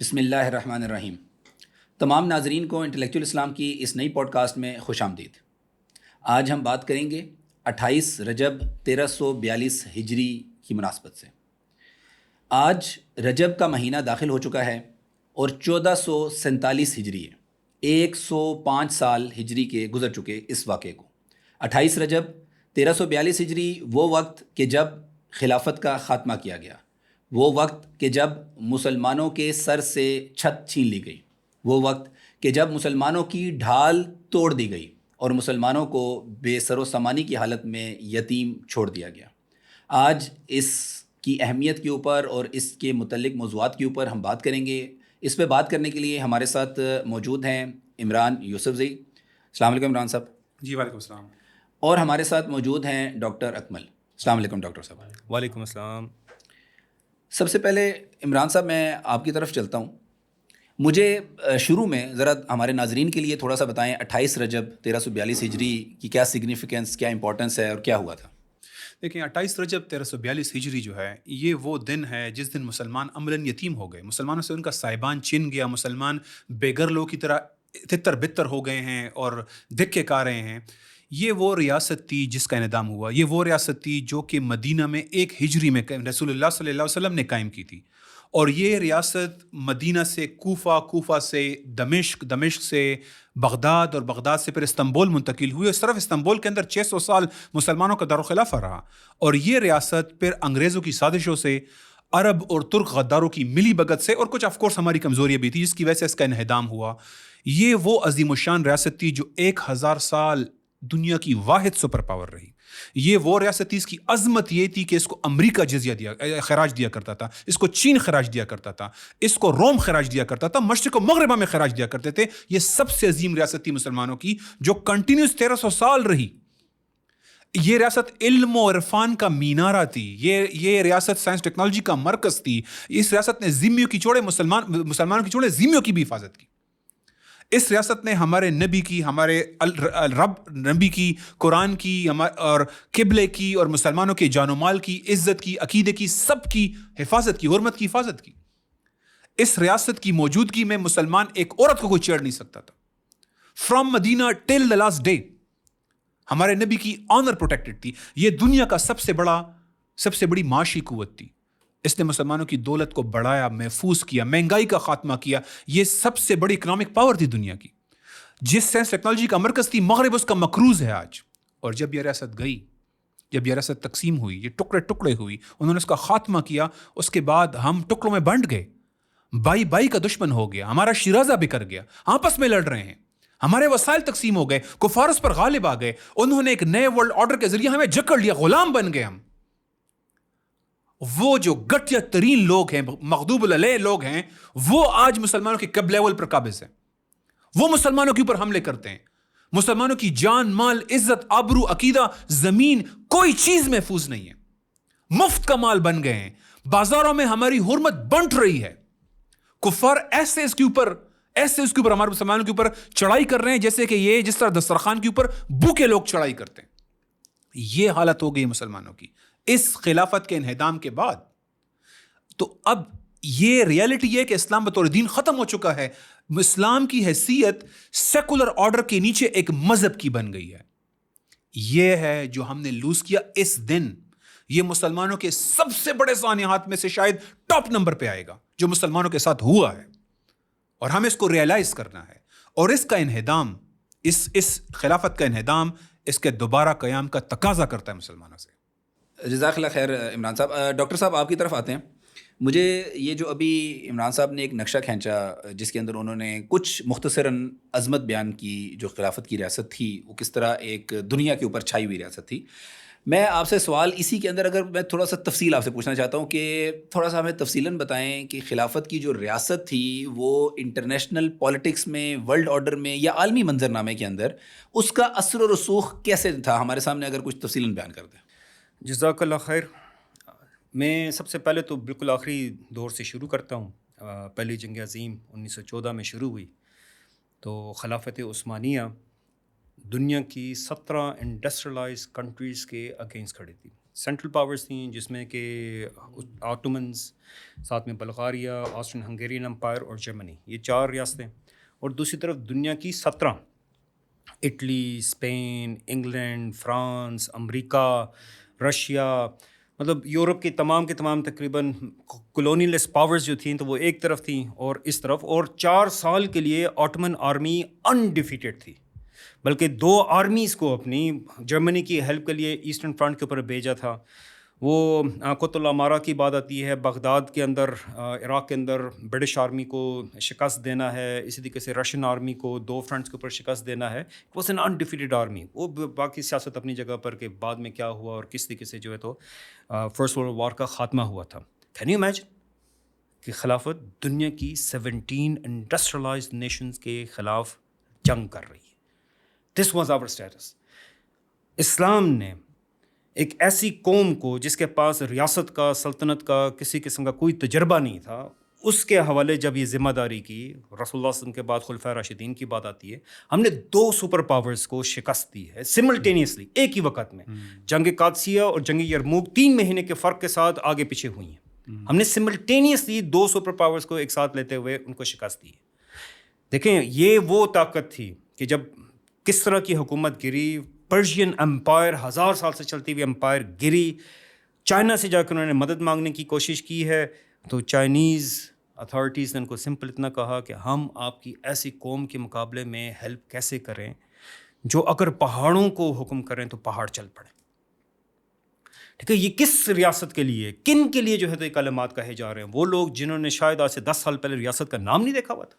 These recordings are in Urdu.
بسم اللہ الرحمن الرحیم۔ تمام ناظرین کو انٹلیکچوئل اسلام کی اس نئی پوڈ کاسٹ میں خوش آمدید۔ آج ہم بات کریں گے 28 رجب 1342 ہجری کی مناسبت سے۔ آج رجب کا مہینہ داخل ہو چکا ہے اور 1447 ہجری ہے۔ 105 سال ہجری کے گزر چکے اس واقعے کو۔ 28 رجب 1342 ہجری وہ وقت کہ جب خلافت کا خاتمہ کیا گیا، وہ وقت کہ جب مسلمانوں کے سر سے چھت چھین لی گئی، وہ وقت کہ جب مسلمانوں کی ڈھال توڑ دی گئی اور مسلمانوں کو بے سر و سامانی کی حالت میں یتیم چھوڑ دیا گیا۔ آج اس کی اہمیت کے اوپر اور اس کے متعلق موضوعات کے اوپر ہم بات کریں گے۔ اس پہ بات کرنے کے لیے ہمارے ساتھ موجود ہیں عمران یوسفزئی۔ السلام علیکم عمران صاحب۔ جی وعلیکم السلام۔ اور ہمارے ساتھ موجود ہیں ڈاکٹر اکمل۔ السلام علیکم ڈاکٹر صاحب۔ وعلیکم السلام۔ سب سے پہلے عمران صاحب میں آپ کی طرف چلتا ہوں۔ مجھے شروع میں ذرا ہمارے ناظرین کے لیے تھوڑا سا بتائیں 28 رجب 1342 ہجری کی کیا سگنیفیکنس، کیا امپورٹنس ہے اور کیا ہوا تھا؟ دیکھیں 28 رجب 1342 ہجری جو ہے یہ وہ دن ہے جس دن مسلمان عملاً یتیم ہو گئے، مسلمانوں سے ان کا سائبان چھن گیا، مسلمان بے گھر لوگ کی طرح تتر بتر ہو گئے ہیں اور دھکے کھا رہے ہیں۔ یہ وہ ریاست تھی جس کا انہدام ہوا، یہ وہ ریاست تھی جو کہ مدینہ میں 1 ہجری میں رسول اللہ صلی اللہ علیہ وسلم نے قائم کی تھی، اور یہ ریاست مدینہ سے کوفہ، کوفہ سے دمشق، دمشق سے بغداد اور بغداد سے پھر استنبول منتقل ہوئی، اور صرف استنبول کے اندر 600 سال مسلمانوں کا دارالخلافہ رہا، اور یہ ریاست پھر انگریزوں کی سازشوں سے، عرب اور ترک غداروں کی ملی بھگت سے، اور کچھ آف کورس ہماری کمزوریاں بھی تھی جس کی وجہ سے اس کا انہدام ہوا۔ یہ وہ عظیم الشان ریاست تھی جو 1000 سال دنیا کی واحد سپر پاور رہی۔ یہ وہ ریاست تھی، اس کی عظمت یہ تھی کہ اس کو امریکہ خراج دیا کرتا تھا، اس کو چین خراج دیا کرتا تھا، اس کو روم خراج دیا کرتا تھا، مشرق و مغربہ میں خراج دیا کرتے تھے۔ یہ سب سے عظیم ریاست تھی مسلمانوں کی جو کنٹینیوس 1300 سال رہی۔ یہ ریاست علم و عرفان کا مینارہ تھی، یہ ریاست سائنس ٹیکنالوجی کا مرکز تھی۔ اس ریاست نے ذمیوں کی چھوڑے مسلمانوں کی چھوڑے ذمیوں کی بھی حفاظت کی۔ اس ریاست نے ہمارے نبی کی، ہمارے رب نبی کی، قرآن کی اور قبلے کی اور مسلمانوں کے جان و مال کی، عزت کی، عقیدے کی، سب کی حفاظت کی، حرمت کی حفاظت کی۔ اس ریاست کی موجودگی میں مسلمان ایک عورت کو کوئی چھیڑ نہیں سکتا تھا۔ From Madina till the last day ہمارے نبی کی آنر پروٹیکٹڈ تھی۔ یہ دنیا کا سب سے بڑی معاشی قوت تھی۔ اس نے مسلمانوں کی دولت کو بڑھایا، محفوظ کیا، مہنگائی کا خاتمہ کیا۔ یہ سب سے بڑی اکنامک پاور تھی دنیا کی، جس سائنس ٹیکنالوجی کا مرکز تھی، مغرب اس کا مکروز ہے آج۔ اور جب یہ ریاست گئی، جب یہ ریاست تقسیم ہوئی، یہ ٹکڑے ٹکڑے ہوئی، انہوں نے اس کا خاتمہ کیا، اس کے بعد ہم ٹکڑوں میں بانٹ گئے، بائی بائی کا دشمن ہو گیا، ہمارا شیرازہ بکھر گیا، آپس میں لڑ رہے ہیں، ہمارے وسائل تقسیم ہو گئے، کفار اس پر غالب آ گئے، انہوں نے ایک نئے ورلڈ آرڈر کے ذریعے ہمیں جکڑ لیا، غلام بن گئے ہم۔ وہ جو گٹیا ترین لوگ ہیں، مغضوب علیہ لوگ ہیں، وہ آج مسلمانوں کے کب لیول پر قابض ہیں، وہ مسلمانوں کے اوپر حملے کرتے ہیں، مسلمانوں کی جان، مال، عزت، آبرو، عقیدہ، زمین، کوئی چیز محفوظ نہیں ہے، مفت کا مال بن گئے ہیں، بازاروں میں ہماری حرمت بنٹ رہی ہے، کفار ایسے اس کے اوپر ہمارے مسلمانوں کے اوپر چڑھائی کر رہے ہیں جیسے کہ یہ جس طرح دسترخوان کے اوپر بھوکے لوگ چڑھائی کرتے ہیں۔ یہ حالت ہو گئی مسلمانوں کی اس خلافت کے انہدام کے بعد۔ تو اب یہ ریالٹی یہ کہ اسلام بطور دین ختم ہو چکا ہے، اسلام کی حیثیت سیکولر آرڈر کے نیچے ایک مذہب کی بن گئی ہے۔ یہ ہے جو ہم نے لوز کیا اس دن۔ یہ مسلمانوں کے سب سے بڑے سانحات میں سے شاید ٹاپ نمبر پہ آئے گا جو مسلمانوں کے ساتھ ہوا ہے، اور ہمیں اس کو ریئلائز کرنا ہے، اور اس کا انہدام، اس خلافت کا انہدام اس کے دوبارہ قیام کا تقاضا کرتا ہے مسلمانوں سے۔ جزاک اللہ خیر عمران صاحب۔ ڈاکٹر صاحب آپ کی طرف آتے ہیں۔ مجھے یہ جو ابھی عمران صاحب نے ایک نقشہ کھینچا جس کے اندر انہوں نے کچھ مختصراً عظمت بیان کی، جو خلافت کی ریاست تھی وہ کس طرح ایک دنیا کے اوپر چھائی ہوئی ریاست تھی، میں آپ سے سوال اسی کے اندر اگر میں تھوڑا سا تفصیل آپ سے پوچھنا چاہتا ہوں کہ تھوڑا سا ہمیں تفصیلاً بتائیں کہ خلافت کی جو ریاست تھی وہ انٹرنیشنل پالیٹکس میں، ورلڈ آرڈر میں یا عالمی منظرنامے کے اندر اس کا اثر و رسوخ کیسے تھا، ہمارے سامنے اگر کچھ تفصیلاً بیان کر دیں۔ جزاک اللہ خیر۔ میں سب سے پہلے تو بالکل آخری دور سے شروع کرتا ہوں۔ پہلی جنگ عظیم 1914 میں شروع ہوئی، تو خلافت عثمانیہ دنیا کی 17 انڈسٹریلائز کنٹریز کے اگینسٹ کھڑی تھی. سینٹرل پاورز تھیں جس میں کہ آٹومنز، ساتھ میں بلغاریہ، آسٹرین ہنگیرین امپائر اور جرمنی، یہ 4 ریاستیں. اور دوسری طرف دنیا کی 17، اٹلی، اسپین، انگلینڈ، فرانس، امریکہ، رشیا، مطلب یورپ کی تمام کے تمام تقریباً کولونیلسٹ پاورز جو تھیں تو وہ ایک طرف تھیں اور اس طرف. اور 4 سال کے لیے آٹومن آرمی انڈیفیٹڈ تھی، بلکہ 2 آرمیز کو اپنی جرمنی کی ہیلپ کے لیے ایسٹرن فرنٹ کے اوپر بھیجا تھا. وہ قوت الامارہ کی بات آتی ہے، بغداد کے اندر، عراق کے اندر برٹش آرمی کو شکست دینا ہے، اسی طریقے سے رشین آرمی کو 2 فرنٹس کے اوپر شکست دینا ہے. It was an undefeated army. وہ باقی سیاست اپنی جگہ پر کہ بعد میں کیا ہوا اور کس طریقے سے جو ہے تو فرسٹ ورلڈ وار کا خاتمہ ہوا تھا. کین یو امیجن کہ خلافت دنیا کی 17 انڈسٹریلائزڈ نیشنز کے خلاف جنگ کر رہی ہے. This was our status. اسلام نے ایک ایسی قوم کو جس کے پاس ریاست کا، سلطنت کا کسی قسم کا کوئی تجربہ نہیں تھا، اس کے حوالے جب یہ ذمہ داری کی، رسول اللہ صلی اللہ علیہ وسلم کے بعد خلفائے راشدین کی بات آتی ہے، ہم نے 2 سپر پاورز کو شکست دی ہے سملٹینیسلی، ایک ہی وقت میں. جنگ قادسیہ اور جنگ یرموک 3 مہینے کے فرق کے ساتھ آگے پیچھے ہوئی ہیں. ہم نے سملٹینیسلی 2 سپر پاورز کو ایک ساتھ لیتے ہوئے ان کو شکست دی ہے. دیکھیں یہ وہ طاقت تھی کہ جب کس طرح کی حکومت گری، پرشین امپائر 1000 سال سے چلتی ہوئی امپائر گری. چائنا سے جا کر انہوں نے مدد مانگنے کی کوشش کی ہے تو چائنیز اتھارٹیز نے ان کو سمپل اتنا کہا کہ ہم آپ کی ایسی قوم کے مقابلے میں ہیلپ کیسے کریں جو اگر پہاڑوں کو حکم کریں تو پہاڑ چل پڑیں. ٹھیک ہے، یہ کس ریاست کے لیے، کن کے لیے جو ہے تو یہ کلمات کہے جا رہے ہیں؟ وہ لوگ جنہوں نے شاید آج سے 10 سال پہلے ریاست کا نام نہیں دیکھا ہوا تھا.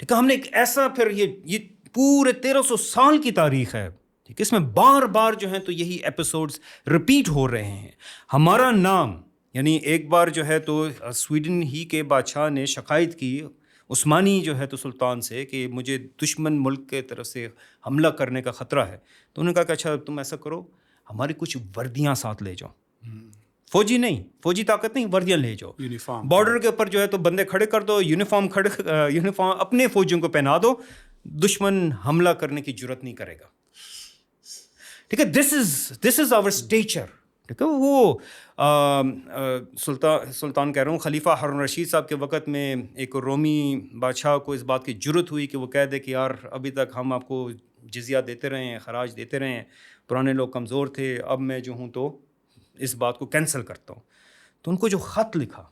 ٹھیک ہے، ہم نے ایک ایسا پھر یہ پورے 1300 سال کی تاریخ ہے، ٹھیک ہے، اس میں بار بار جو ہیں تو یہی ایپیسوڈز رپیٹ ہو رہے ہیں. ہمارا نام، یعنی ایک بار جو ہے تو سویڈن ہی کے بادشاہ نے شکایت کی عثمانی جو ہے تو سلطان سے کہ مجھے دشمن ملک کے طرف سے حملہ کرنے کا خطرہ ہے. تو انہوں نے کہا کہ اچھا تم ایسا کرو، ہماری کچھ وردیاں ساتھ لے جاؤ. فوجی نہیں، فوجی طاقت نہیں، وردیاں لے جاؤ. بارڈر کے اوپر جو ہے تو بندے کھڑے کر دو، یونیفارم اپنے فوجیوں کو پہنا دو، دشمن حملہ کرنے کی جرت نہیں کرے گا. ٹھیک ہے، دس از آور اسٹیچر. ٹھیک ہے، وہ سلطان کہہ رہا ہوں، خلیفہ ہارون رشید صاحب کے وقت میں ایک رومی بادشاہ کو اس بات کی جرت ہوئی کہ وہ کہہ دے کہ یار ابھی تک ہم آپ کو جزیہ دیتے رہے ہیں، خراج دیتے رہے ہیں، پرانے لوگ کمزور تھے، اب میں جو ہوں تو اس بات کو کینسل کرتا ہوں. تو ان کو جو خط لکھا،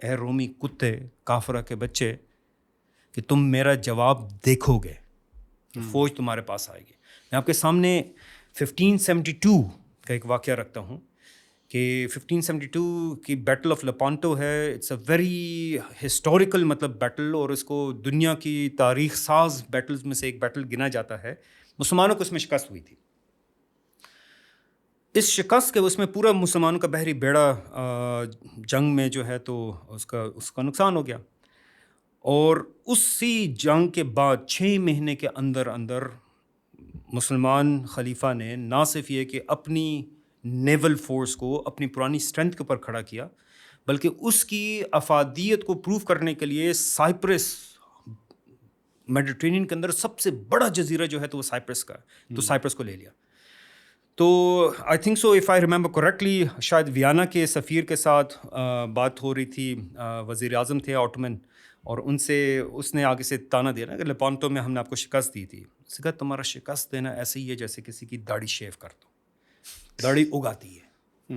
اے رومی کتے، کافرہ کے بچے، کہ تم میرا جواب دیکھو گے، فوج تمہارے پاس آئے گی. میں آپ کے سامنے 1572 کا ایک واقعہ رکھتا ہوں کہ 1572 کی بیٹل آف لپانٹو ہے. اٹس اے ویری ہسٹوریکل مطلب بیٹل، اور اس کو دنیا کی تاریخ ساز بیٹلز میں سے ایک بیٹل گنا جاتا ہے. مسلمانوں کو اس میں شکست ہوئی تھی. اس شکست کے اس میں پورا مسلمانوں کا بحری بیڑا جنگ میں جو ہے تو اس کا نقصان ہو گیا. اور اسی جنگ کے بعد 6 مہینے کے اندر مسلمان خلیفہ نے نہ صرف یہ کہ اپنی نیول فورس کو اپنی پرانی اسٹرینتھ کے اوپر کھڑا کیا، بلکہ اس کی افادیت کو پروف کرنے کے لیے سائپرس، میڈیٹرینین کے اندر سب سے بڑا جزیرہ جو ہے تو وہ سائپرس کا ہے، تو سائپرس کو لے لیا. تو I think so if I remember correctly, شاید ویانا کے سفیر کے ساتھ بات ہو رہی تھی، وزیر اعظم تھے آٹومن، اور ان سے اس نے آگے سے تانا دیا نا کہ لپانٹو میں ہم نے آپ کو شکست دی تھی. اس کا تمہارا شکست دینا ایسے ہی ہے جیسے کسی کی داڑھی شیو کر دو، داڑھی اگاتی ہے.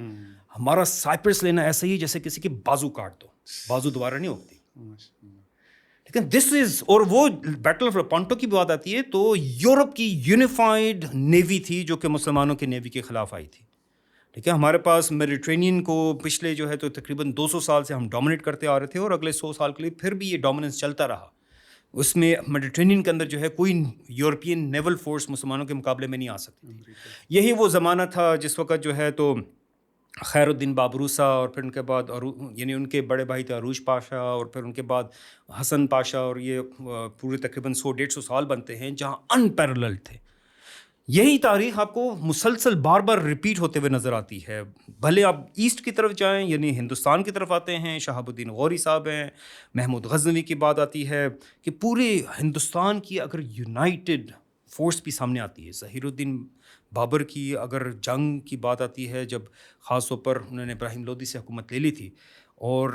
ہمارا سائپرس لینا ایسے ہی جیسے کسی کی بازو کاٹ دو، بازو دوبارہ نہیں اگتی. لیکن دس از، اور وہ بیٹل آف لپانٹو کی بات آتی ہے تو یورپ کی یونیفائڈ نیوی تھی جو کہ مسلمانوں کی نیوی کے خلاف آئی تھی. ٹھیک ہے، ہمارے پاس میڈیٹرینین کو پچھلے جو ہے تو تقریباً 200 سال سے ہم ڈومینیٹ کرتے آ رہے تھے، اور اگلے 100 سال کے لیے پھر بھی یہ ڈومیننس چلتا رہا. اس میں میڈیٹرینین کے اندر جو ہے کوئی یورپین نیول فورس مسلمانوں کے مقابلے میں نہیں آ سکتی تھی. یہی وہ زمانہ تھا جس وقت جو ہے تو خیر الدین بابروسا، اور پھر ان کے بعد یعنی ان کے بڑے بھائی تھے عروج پاشا، اور پھر ان کے بعد حسن پاشا، اور یہ پورے تقریباً 100-150 سال بنتے ہیں جہاں ان پیرلل تھے. یہی تاریخ آپ کو مسلسل بار بار ریپیٹ ہوتے ہوئے نظر آتی ہے. بھلے آپ ایسٹ کی طرف جائیں، یعنی ہندوستان کی طرف آتے ہیں، شہاب الدین غوری صاحب ہیں، محمود غزنوی کی بات آتی ہے کہ پورے ہندوستان کی اگر یونائٹڈ فورس بھی سامنے آتی ہے. ظہیر الدین بابر کی اگر جنگ کی بات آتی ہے، جب خاص طور پر انہوں نے ابراہیم لودھی سے حکومت لے لی تھی اور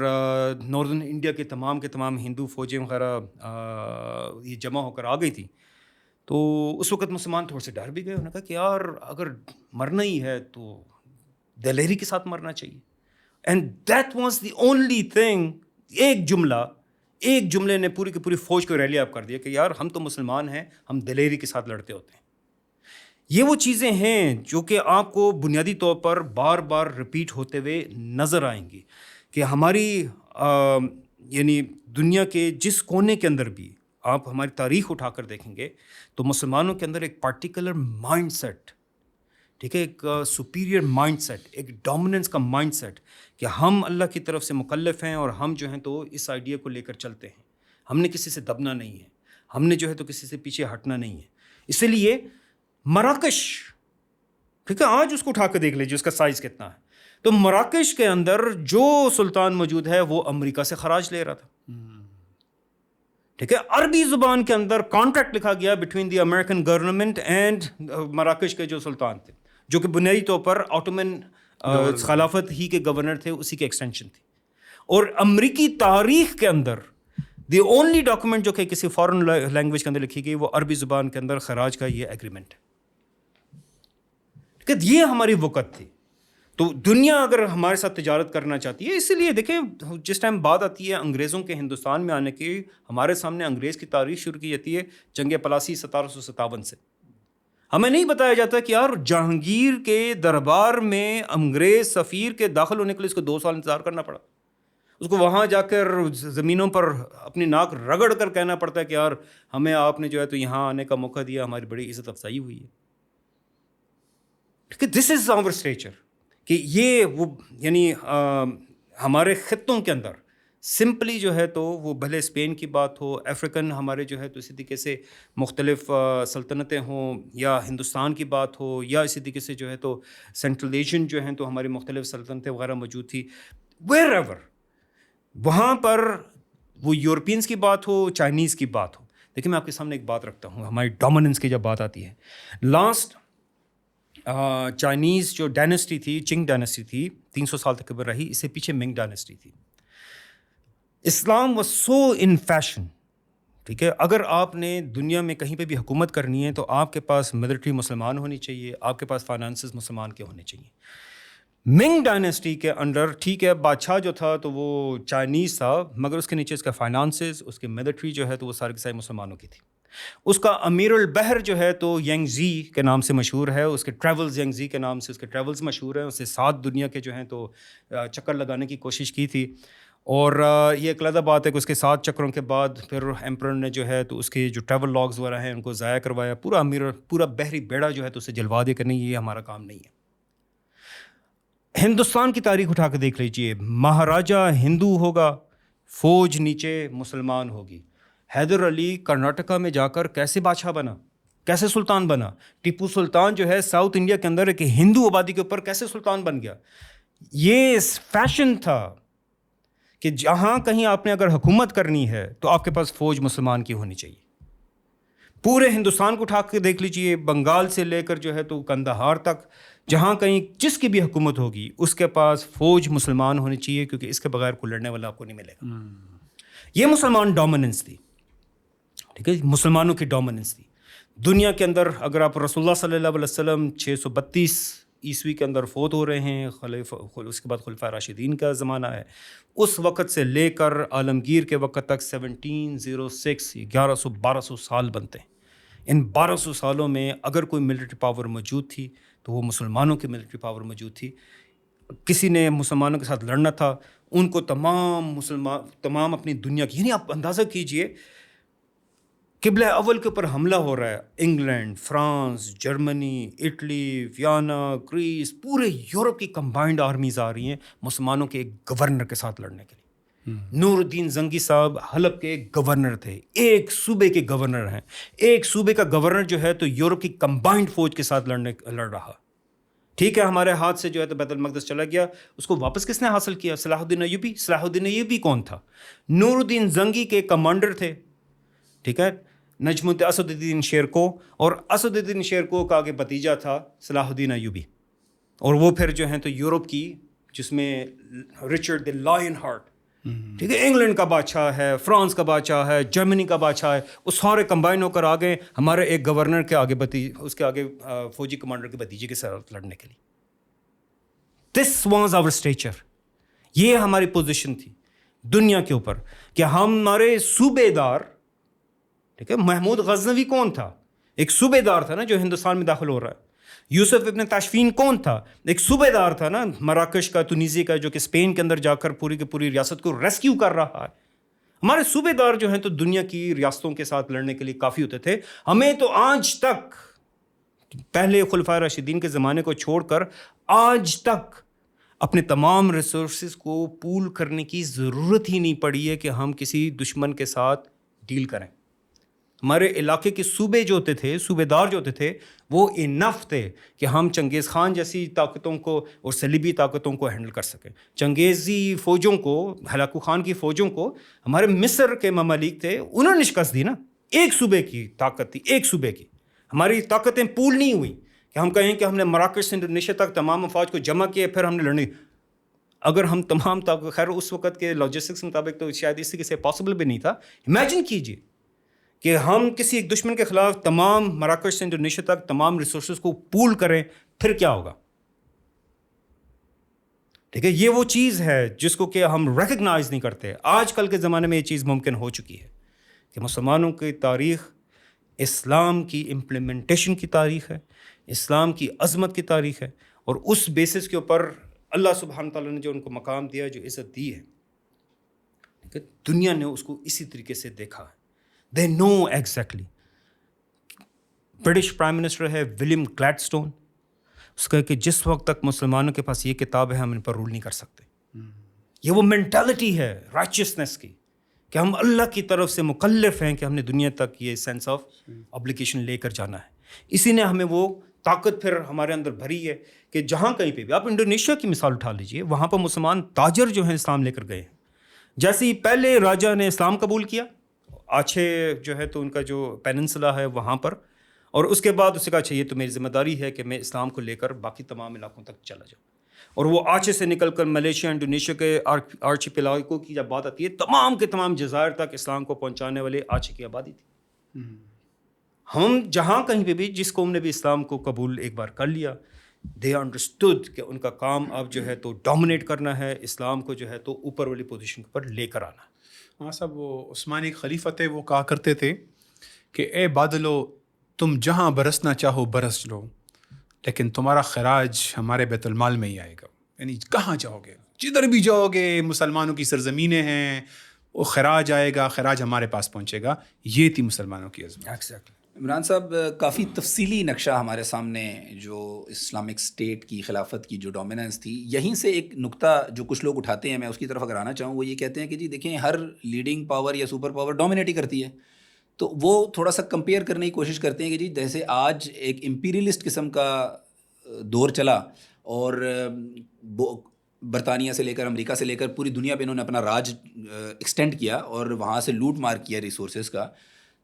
ناردرن انڈیا کے تمام ہندو فوجیں وغیرہ یہ جمع ہو کر آ گئی تھیں، تو اس وقت مسلمان تھوڑے سے ڈر بھی گئے. انہوں نے کہا کہ یار اگر مرنا ہی ہے تو دلیری کے ساتھ مرنا چاہیے. And that was the only thing. ایک جملے نے پوری کی پوری فوج کو ریلی اپ کر دیا کہ یار ہم تو مسلمان ہیں، ہم دلیری کے ساتھ لڑتے ہوتے ہیں. یہ وہ چیزیں ہیں جو کہ آپ کو بنیادی طور پر بار بار ریپیٹ ہوتے ہوئے نظر آئیں گی کہ ہماری یعنی دنیا کے جس کونے کے اندر بھی آپ ہماری تاریخ اٹھا کر دیکھیں گے تو مسلمانوں کے اندر ایک پارٹیکولر مائنڈ سیٹ، ٹھیک ہے، ایک سپیریئر مائنڈ سیٹ، ایک ڈومیننس کا مائنڈ سیٹ کہ ہم اللہ کی طرف سے مکلف ہیں اور ہم جو ہیں تو اس آئیڈیا کو لے کر چلتے ہیں. ہم نے کسی سے دبنا نہیں ہے، ہم نے جو ہے تو کسی سے پیچھے ہٹنا نہیں ہے. اسی لیے مراکش، ٹھیک ہے، آج اس کو اٹھا کے دیکھ لیجیے اس کا سائز کتنا ہے. تو مراکش کے اندر جو سلطان موجود ہے وہ امریکہ سے خراج لے رہا تھا. ٹھیک ہے، عربی زبان کے اندر کانٹریکٹ لکھا گیا between the American government and مراکش کے جو سلطان تھے، جو کہ بنیادی طور پر آٹومن خلافت ہی کے گورنر تھے، اسی کے ایکسٹینشن تھی. اور امریکی تاریخ کے اندر دی اونلی ڈاکومنٹ جو کہ کسی فارن لینگویج کے اندر لکھی گئی وہ عربی زبان کے اندر خراج کا یہ ایگریمنٹ ہے. کہ یہ ہماری وقت تھی. تو دنیا اگر ہمارے ساتھ تجارت کرنا چاہتی ہے، اسی لیے دیکھیں جس ٹائم بات آتی ہے انگریزوں کے ہندوستان میں آنے کی، ہمارے سامنے انگریز کی تاریخ شروع کی جاتی ہے جنگ پلاسی 1757 سے. ہمیں نہیں بتایا جاتا کہ یار جہانگیر کے دربار میں انگریز سفیر کے داخل ہونے کے لیے اس کو 2 سال انتظار کرنا پڑا. اس کو وہاں جا کر زمینوں پر اپنی ناک رگڑ کر کہنا پڑتا ہے کہ یار ہمیں آپ نے جو ہے تو یہاں آنے کا موقع دیا، ہماری بڑی عزت افزائی ہوئی ہے. دس از آور اسٹیچر کہ یہ وہ یعنی ہمارے خطوں کے اندر سمپلی جو ہے تو وہ بھلے اسپین کی بات ہو، افریقن ہمارے جو ہے تو اسی طریقے سے مختلف سلطنتیں ہوں، یا ہندوستان کی بات ہو، یا اسی طریقے سے جو ہے تو سینٹرل ایشین جو ہیں تو ہماری مختلف سلطنتیں وغیرہ موجود تھی. ویئر ایور وہاں پر وہ یورپینس کی بات ہو، چائنیز کی بات ہو. دیکھیں میں آپ کے سامنے ایک بات رکھتا ہوں، ہماری ڈومیننس کی جب بات آتی ہے، لاسٹ چائنیز جو ڈائنسٹی تھی، چنگ ڈائنسٹی تھی، 300 سال تک رہی، اس سے پیچھے منگ ڈائنسٹی تھی. اسلام واز سو ان فیشن. ٹھیک ہے، اگر آپ نے دنیا میں کہیں پہ بھی حکومت کرنی ہے تو آپ کے پاس ملٹری مسلمان ہونی چاہیے، آپ کے پاس فائنانسز مسلمان کے ہونے چاہیے. منگ ڈائنسٹی کے انڈر ٹھیک ہے بادشاہ جو تھا تو وہ چائنیز تھا، مگر اس کے نیچے اس کا فائنانسز، اس کے ملٹری جو ہے تو وہ سارے کے سارے مسلمانوں کی تھی. اس کا امیر البحر جو ہے تو ینگ زی کے نام سے مشہور ہے، اس کے ٹریولز ینگ زی کے نام سے اس کے ٹریولز مشہور ہیں. اس سے 7 دنیا کے جو ہیں تو چکر لگانے کی کوشش کی تھی. اور یہ ایک علیحدہ بات ہے کہ اس کے 7 چکروں کے بعد پھر ایمپرر نے جو ہے تو اس کے جو ٹریول لاگز وغیرہ ہیں ان کو ضائع کروایا. پورا بحری بیڑا جو ہے تو اسے جلوا دے کر نہیں، یہ ہمارا کام نہیں ہے. ہندوستان کی تاریخ اٹھا کے دیکھ لیجئے، مہاراجا ہندو ہوگا، فوج نیچے مسلمان ہوگی. حیدر علی کرناٹکا میں جا کر کیسے بادشاہ بنا، کیسے سلطان بنا؟ ٹیپو سلطان جو ہے ساؤتھ انڈیا کے اندر ایک ہندو آبادی کے اوپر کیسے سلطان بن گیا؟ یہ فیشن تھا کہ جہاں کہیں آپ نے اگر حکومت کرنی ہے تو آپ کے پاس فوج مسلمان کی ہونی چاہیے. پورے ہندوستان کو اٹھا کے دیکھ لیجئے، بنگال سے لے کر جو ہے تو کندہار تک، جہاں کہیں جس کی بھی حکومت ہوگی اس کے پاس فوج مسلمان ہونی چاہیے، کیونکہ اس کے بغیر کوئی لڑنے والا آپ کو نہیں ملے گا. یہ مسلمان ڈومیننس تھی. ٹھیک ہے، مسلمانوں کی ڈومیننس تھی دنیا کے اندر. اگر آپ رسول اللہ صلی اللہ علیہ وسلم 632 عیسوی کے اندر فوت ہو رہے ہیں، اس کے بعد خلفائے راشدین کا زمانہ ہے، اس وقت سے لے کر عالمگیر کے وقت تک 1706 1100-1200 سال بنتے ہیں. ان 1200 سالوں میں اگر کوئی ملٹری پاور موجود تھی تو وہ مسلمانوں کی ملٹری پاور موجود تھی. کسی نے مسلمانوں کے ساتھ لڑنا تھا، ان کو تمام اپنی دنیا کی، یعنی آپ اندازہ کیجئے قبلہ اول کے اوپر حملہ ہو رہا ہے، England, France, Germany, Italy, Vienna, Greece, پورے یورپ کی کمبائنڈ آرمیز آ رہی ہیں مسلمانوں کے ایک گورنر کے ساتھ لڑنے کے لیے. نور الدین زنگی صاحب حلب کے ایک گورنر تھے، ایک صوبے کے گورنر ہیں. ایک صوبے کا گورنر جو ہے تو یورپ کی کمبائنڈ فوج کے ساتھ لڑ رہا. ٹھیک ہے، ہمارے ہاتھ سے جو ہے تو بیت المقدس چلا گیا. اس کو واپس کس نے حاصل کیا؟ صلاح الدین ایوبی. صلاح الدین ایوبی کون تھا؟ نور الدین زنگی کے کمانڈر تھے. ٹھیک ہے، نجم اسد الدین شیرکو، اور اسد الدین شیرکو کا آگے بھتیجا تھا صلاح الدین ایوبی، اور وہ پھر جو ہیں تو یورپ کی، جس میں رچرڈ دی لائن ہارٹ، ٹھیک ہے، انگلینڈ کا بادشاہ ہے، فرانس کا بادشاہ ہے، جرمنی کا بادشاہ ہے، وہ سارے کمبائن ہو کر آ گئے ہمارے ایک گورنر کے آگے اس کے آگے فوجی کمانڈر کے بھتیجے کے ساتھ لڑنے کے لیے. دس واز آور اسٹیچر، یہ ہماری پوزیشن تھی دنیا کے اوپر کہ ہمارے صوبے دار، ٹھیک ہے، محمود غزنوی کون تھا؟ ایک صوبے دار تھا نا جو ہندوستان میں داخل ہو رہا ہے. یوسف ابن تاشفین کون تھا؟ ایک صوبے دار تھا نا مراکش کا، تونیزی کا، جو کہ اسپین کے اندر جا کر پوری کی پوری ریاست کو ریسکیو کر رہا ہے. ہمارے صوبے دار جو ہیں تو دنیا کی ریاستوں کے ساتھ لڑنے کے لیے کافی ہوتے تھے. ہمیں تو آج تک، پہلے خلفائے راشدین کے زمانے کو چھوڑ کر آج تک اپنے تمام ریسورسز کو پول کرنے کی ضرورت ہی نہیں پڑی ہے کہ ہم کسی دشمن کے ساتھ ڈیل کریں. ہمارے علاقے کے صوبے جو ہوتے تھے، صوبے دار جو ہوتے تھے، وہ انف تھے کہ ہم چنگیز خان جیسی طاقتوں کو اور صلیبی طاقتوں کو ہینڈل کر سکیں. چنگیزی فوجوں کو، ہلاکو خان کی فوجوں کو ہمارے مصر کے ممالک تھے، انہوں نے شکست دی نا. ایک صوبے کی طاقت تھی، ایک صوبے کی. ہماری طاقتیں پول نہیں ہوئی کہ ہم کہیں کہ ہم نے مراکش سے انڈونیشیا تک تمام افواج کو جمع کیا پھر ہم نے لڑنی. اگر ہم تمام طاقت، خیر اس وقت کے لاجسٹکس مطابق تو شاید اس طریقے سے پاسبل بھی نہیں تھا. امیجن کیجیے کہ ہم کسی ایک دشمن کے خلاف تمام مراکش سے انڈونیشیا تک تمام ریسورسز کو پول کریں، پھر کیا ہوگا. ٹھیک ہے، یہ وہ چیز ہے جس کو کہ ہم ریکگنائز نہیں کرتے. آج کل کے زمانے میں یہ چیز ممکن ہو چکی ہے کہ مسلمانوں کی تاریخ اسلام کی امپلیمنٹیشن کی تاریخ ہے، اسلام کی عظمت کی تاریخ ہے، اور اس بیسس کے اوپر اللہ سبحانہ تعالیٰ نے جو ان کو مقام دیا، جو عزت دی ہے، ٹھیک ہے، دنیا نے اس کو اسی طریقے سے دیکھا ہے. They know exactly. British prime minister ہے ولیم گلیڈسٹون، اس کا کہ جس وقت تک مسلمانوں کے پاس یہ کتاب ہے ہم ان پر رول نہیں کر سکتے. یہ وہ مینٹالٹی ہے رائچسنس کی کہ ہم اللہ کی طرف سے مکلف ہیں کہ ہم نے دنیا تک یہ سینس آف ابلیگیشن لے کر جانا ہے. اسی نے ہمیں وہ طاقت پھر ہمارے اندر بھری ہے کہ جہاں کہیں پہ بھی، آپ انڈونیشیا کی مثال اٹھا لیجئے، وہاں پر مسلمان تاجر جو ہیں اسلام لے کر گئے ہیں. جیسے ہی پہلے راجہ نے اسلام قبول کیا، آچھے جو ہے تو ان کا جو پیننسلا ہے وہاں پر، اور اس کے بعد اس نے کہا اچھا یہ تو میری ذمہ داری ہے کہ میں اسلام کو لے کر باقی تمام علاقوں تک چلا جاؤں. اور وہ آچھے سے نکل کر ملیشیا، انڈونیشیا کے آرچیپیلاگو کی جب بات آتی ہے، تمام کے تمام جزائر تک اسلام کو پہنچانے والے آچھے کی آبادی تھی. ہم جہاں کہیں پہ بھی، جس قوم نے بھی اسلام کو قبول ایک بار کر لیا، دے انڈرسٹوڈ کہ ان کا کام اب جو ہے تو ڈومینیٹ کرنا ہے، اسلام کو جو ہے تو اوپر والی پوزیشن پر لے کر آنا. ہاں صاحب، وہ عثمانی خلیفہ تھے، وہ کہا کرتے تھے کہ اے بادلو، تم جہاں برسنا چاہو برس لو، لیکن تمہارا خراج ہمارے بیت المال میں ہی آئے گا. یعنی کہاں جاؤ گے، جدھر بھی جاؤ گے، مسلمانوں کی سرزمینیں ہیں، وہ خراج آئے گا، خراج ہمارے پاس پہنچے گا. یہ تھی مسلمانوں کی عظمت. عمران صاحب، کافی تفصیلی نقشہ ہمارے سامنے جو اسلامک اسٹیٹ کی خلافت کی جو ڈومیننس تھی، یہیں سے ایک نقطہ جو کچھ لوگ اٹھاتے ہیں، میں اس کی طرف اگر آنا چاہوں، وہ یہ کہتے ہیں کہ جی دیکھیں، ہر لیڈنگ پاور یا سپر پاور ڈومینیٹ ہی کرتی ہے. تو وہ تھوڑا سا کمپیئر کرنے کی کوشش کرتے ہیں کہ جی جیسے آج ایک امپیریلسٹ قسم کا دور چلا، اور برطانیہ سے لے کر، امریکہ سے لے کر پوری دنیا پہ انہوں نے اپنا راج ایکسٹینڈ کیا اور وہاں سے لوٹ مار کیا ریسورسز کا.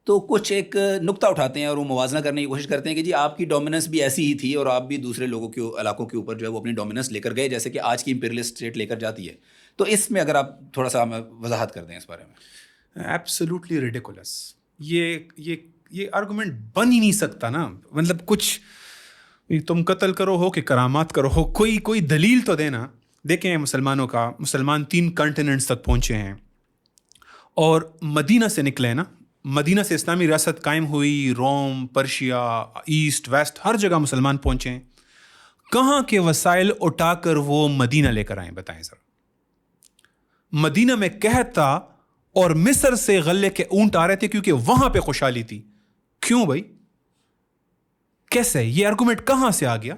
تو کچھ ایک نقطہ اٹھاتے ہیں اور وہ موازنہ کرنے کی کوشش کرتے ہیں کہ جی آپ کی ڈومیننس بھی ایسی ہی تھی، اور آپ بھی دوسرے لوگوں کے علاقوں کے اوپر جو ہے وہ اپنی ڈومیننس لے کر گئے، جیسے کہ آج کی امپیریلسٹ اسٹیٹ لے کر جاتی ہے. تو اس میں اگر آپ تھوڑا سا ہمیں وضاحت کر دیں اس بارے میں. Absolutely ridiculous. یہ آرگومنٹ بن ہی نہیں سکتا نا. مطلب کچھ تم قتل کرو ہو کہ کرامات کرو ہو، کوئی دلیل تو دینا. دیکھیں مسلمانوں کا، مسلمان 3 کنٹیننٹس تک پہنچے ہیں، اور مدینہ سے نکلے نا، مدینہ سے اسلامی ریاست قائم ہوئی، روم، پرشیا، ایسٹ ویسٹ، ہر جگہ مسلمان پہنچے ہیں. کہاں کے وسائل اٹھا کر وہ مدینہ لے کر آئیں، بتائیں ذرا. مدینہ میں قحط تھا، اور مصر سے غلے کے اونٹ آ رہے تھے کیونکہ وہاں پہ خوشحالی تھی. کیوں بھائی؟ کیسے یہ آرگومنٹ کہاں سے آ گیا؟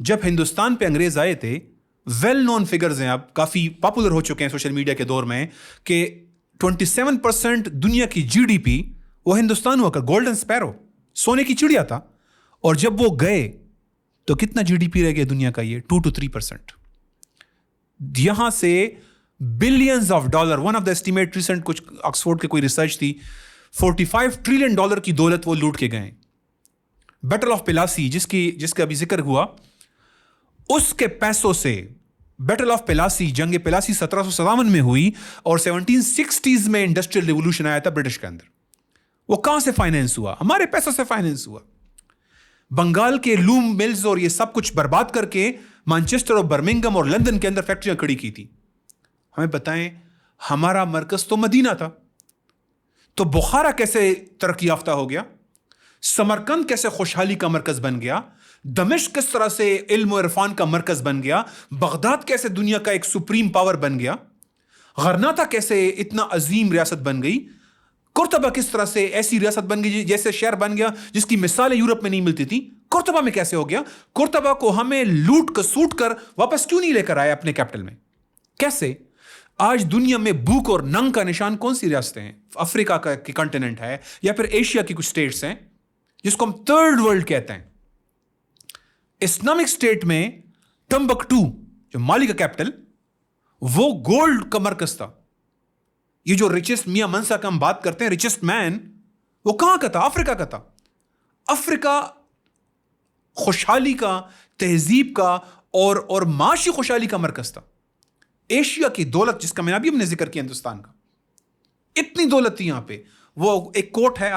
جب ہندوستان پہ انگریز آئے تھے، ویل نون فگرز ہیں، اب کافی پاپولر ہو چکے ہیں سوشل میڈیا کے دور میں، کہ 27% دنیا کی جی ڈی پی وہ ہندوستان ہوا کر گولڈن سپیرو، سونے کی چڑیا تھا. اور جب وہ گئے تو کتنا جی ڈی پی رہ گیا دنیا کا؟ یہ 2 to 3%. یہاں سے billions of dollar, one of the estimate recent کچھ آکسفورڈ کے کوئی ریسرچ تھی، $45 ٹریلین کی دولت وہ لوٹ کے گئے. بیٹل آف پلاسی جس کا ابھی ذکر ہوا, اس کے پیسوں سے بیٹل آف پلاسی, جنگ پلاسی 1757 میں ہوئی اور 1760s میں انڈسٹریل ریولوشن آیا تھا برٹش کے اندر. وہ کہاں سے فائنینس ہوا؟ ہمارے پیسوں سے فائنینس ہوا. بنگال کے لوم ملز اور یہ سب کچھ برباد کر کے مانچسٹر اور برمنگم اور لندن کے اندر فیکٹریاں کھڑی کی تھی. ہمیں بتائیں, ہمارا مرکز تو مدینہ تھا, تو بخارا کیسے ترقی یافتہ ہو گیا؟ سمرقند کیسے خوشحالی کا مرکز بن گیا؟ دمشق کس طرح سے علم و عرفان کا مرکز بن گیا؟ بغداد کیسے دنیا کا ایک سپریم پاور بن گیا؟ غرناطہ کیسے اتنا عظیم ریاست بن گئی؟ قرطبہ کس طرح سے ایسی ریاست بن گئی جیسے شہر بن گیا جس کی مثالیں یورپ میں نہیں ملتی تھی؟ قرطبہ میں کیسے ہو گیا؟ قرطبہ کو ہمیں لوٹ کر سوٹ کر واپس کیوں نہیں لے کر آئے اپنے کیپٹل میں؟ کیسے؟ آج دنیا میں بھوک اور ننگ کا نشان کون سی ریاستیں ہیں؟ افریقہ کا کنٹیننٹ ہے یا پھر ایشیا کی کچھ اسٹیٹس ہیں جس کو ہم تھرڈ ورلڈ کہتے ہیں. اسلامک اسٹیٹ میں ٹمبکٹو جو مالی کا کیپٹل, وہ گولڈ کا مرکز تھا. یہ جو ریچسٹ میاں منسا کا ہم بات کرتے ہیں, ریچسٹ مین, وہ کہاں کا تھا؟ افریقہ کا تھا. افریقہ خوشحالی کا, تہذیب کا اور معاشی خوشحالی کا مرکز تھا. ایشیا کی دولت جس کا میں ابھی ہم نے ذکر کیا, ہندوستان کا, اتنی دولت تھی یہاں پہ. وہ ایک کوٹ ہے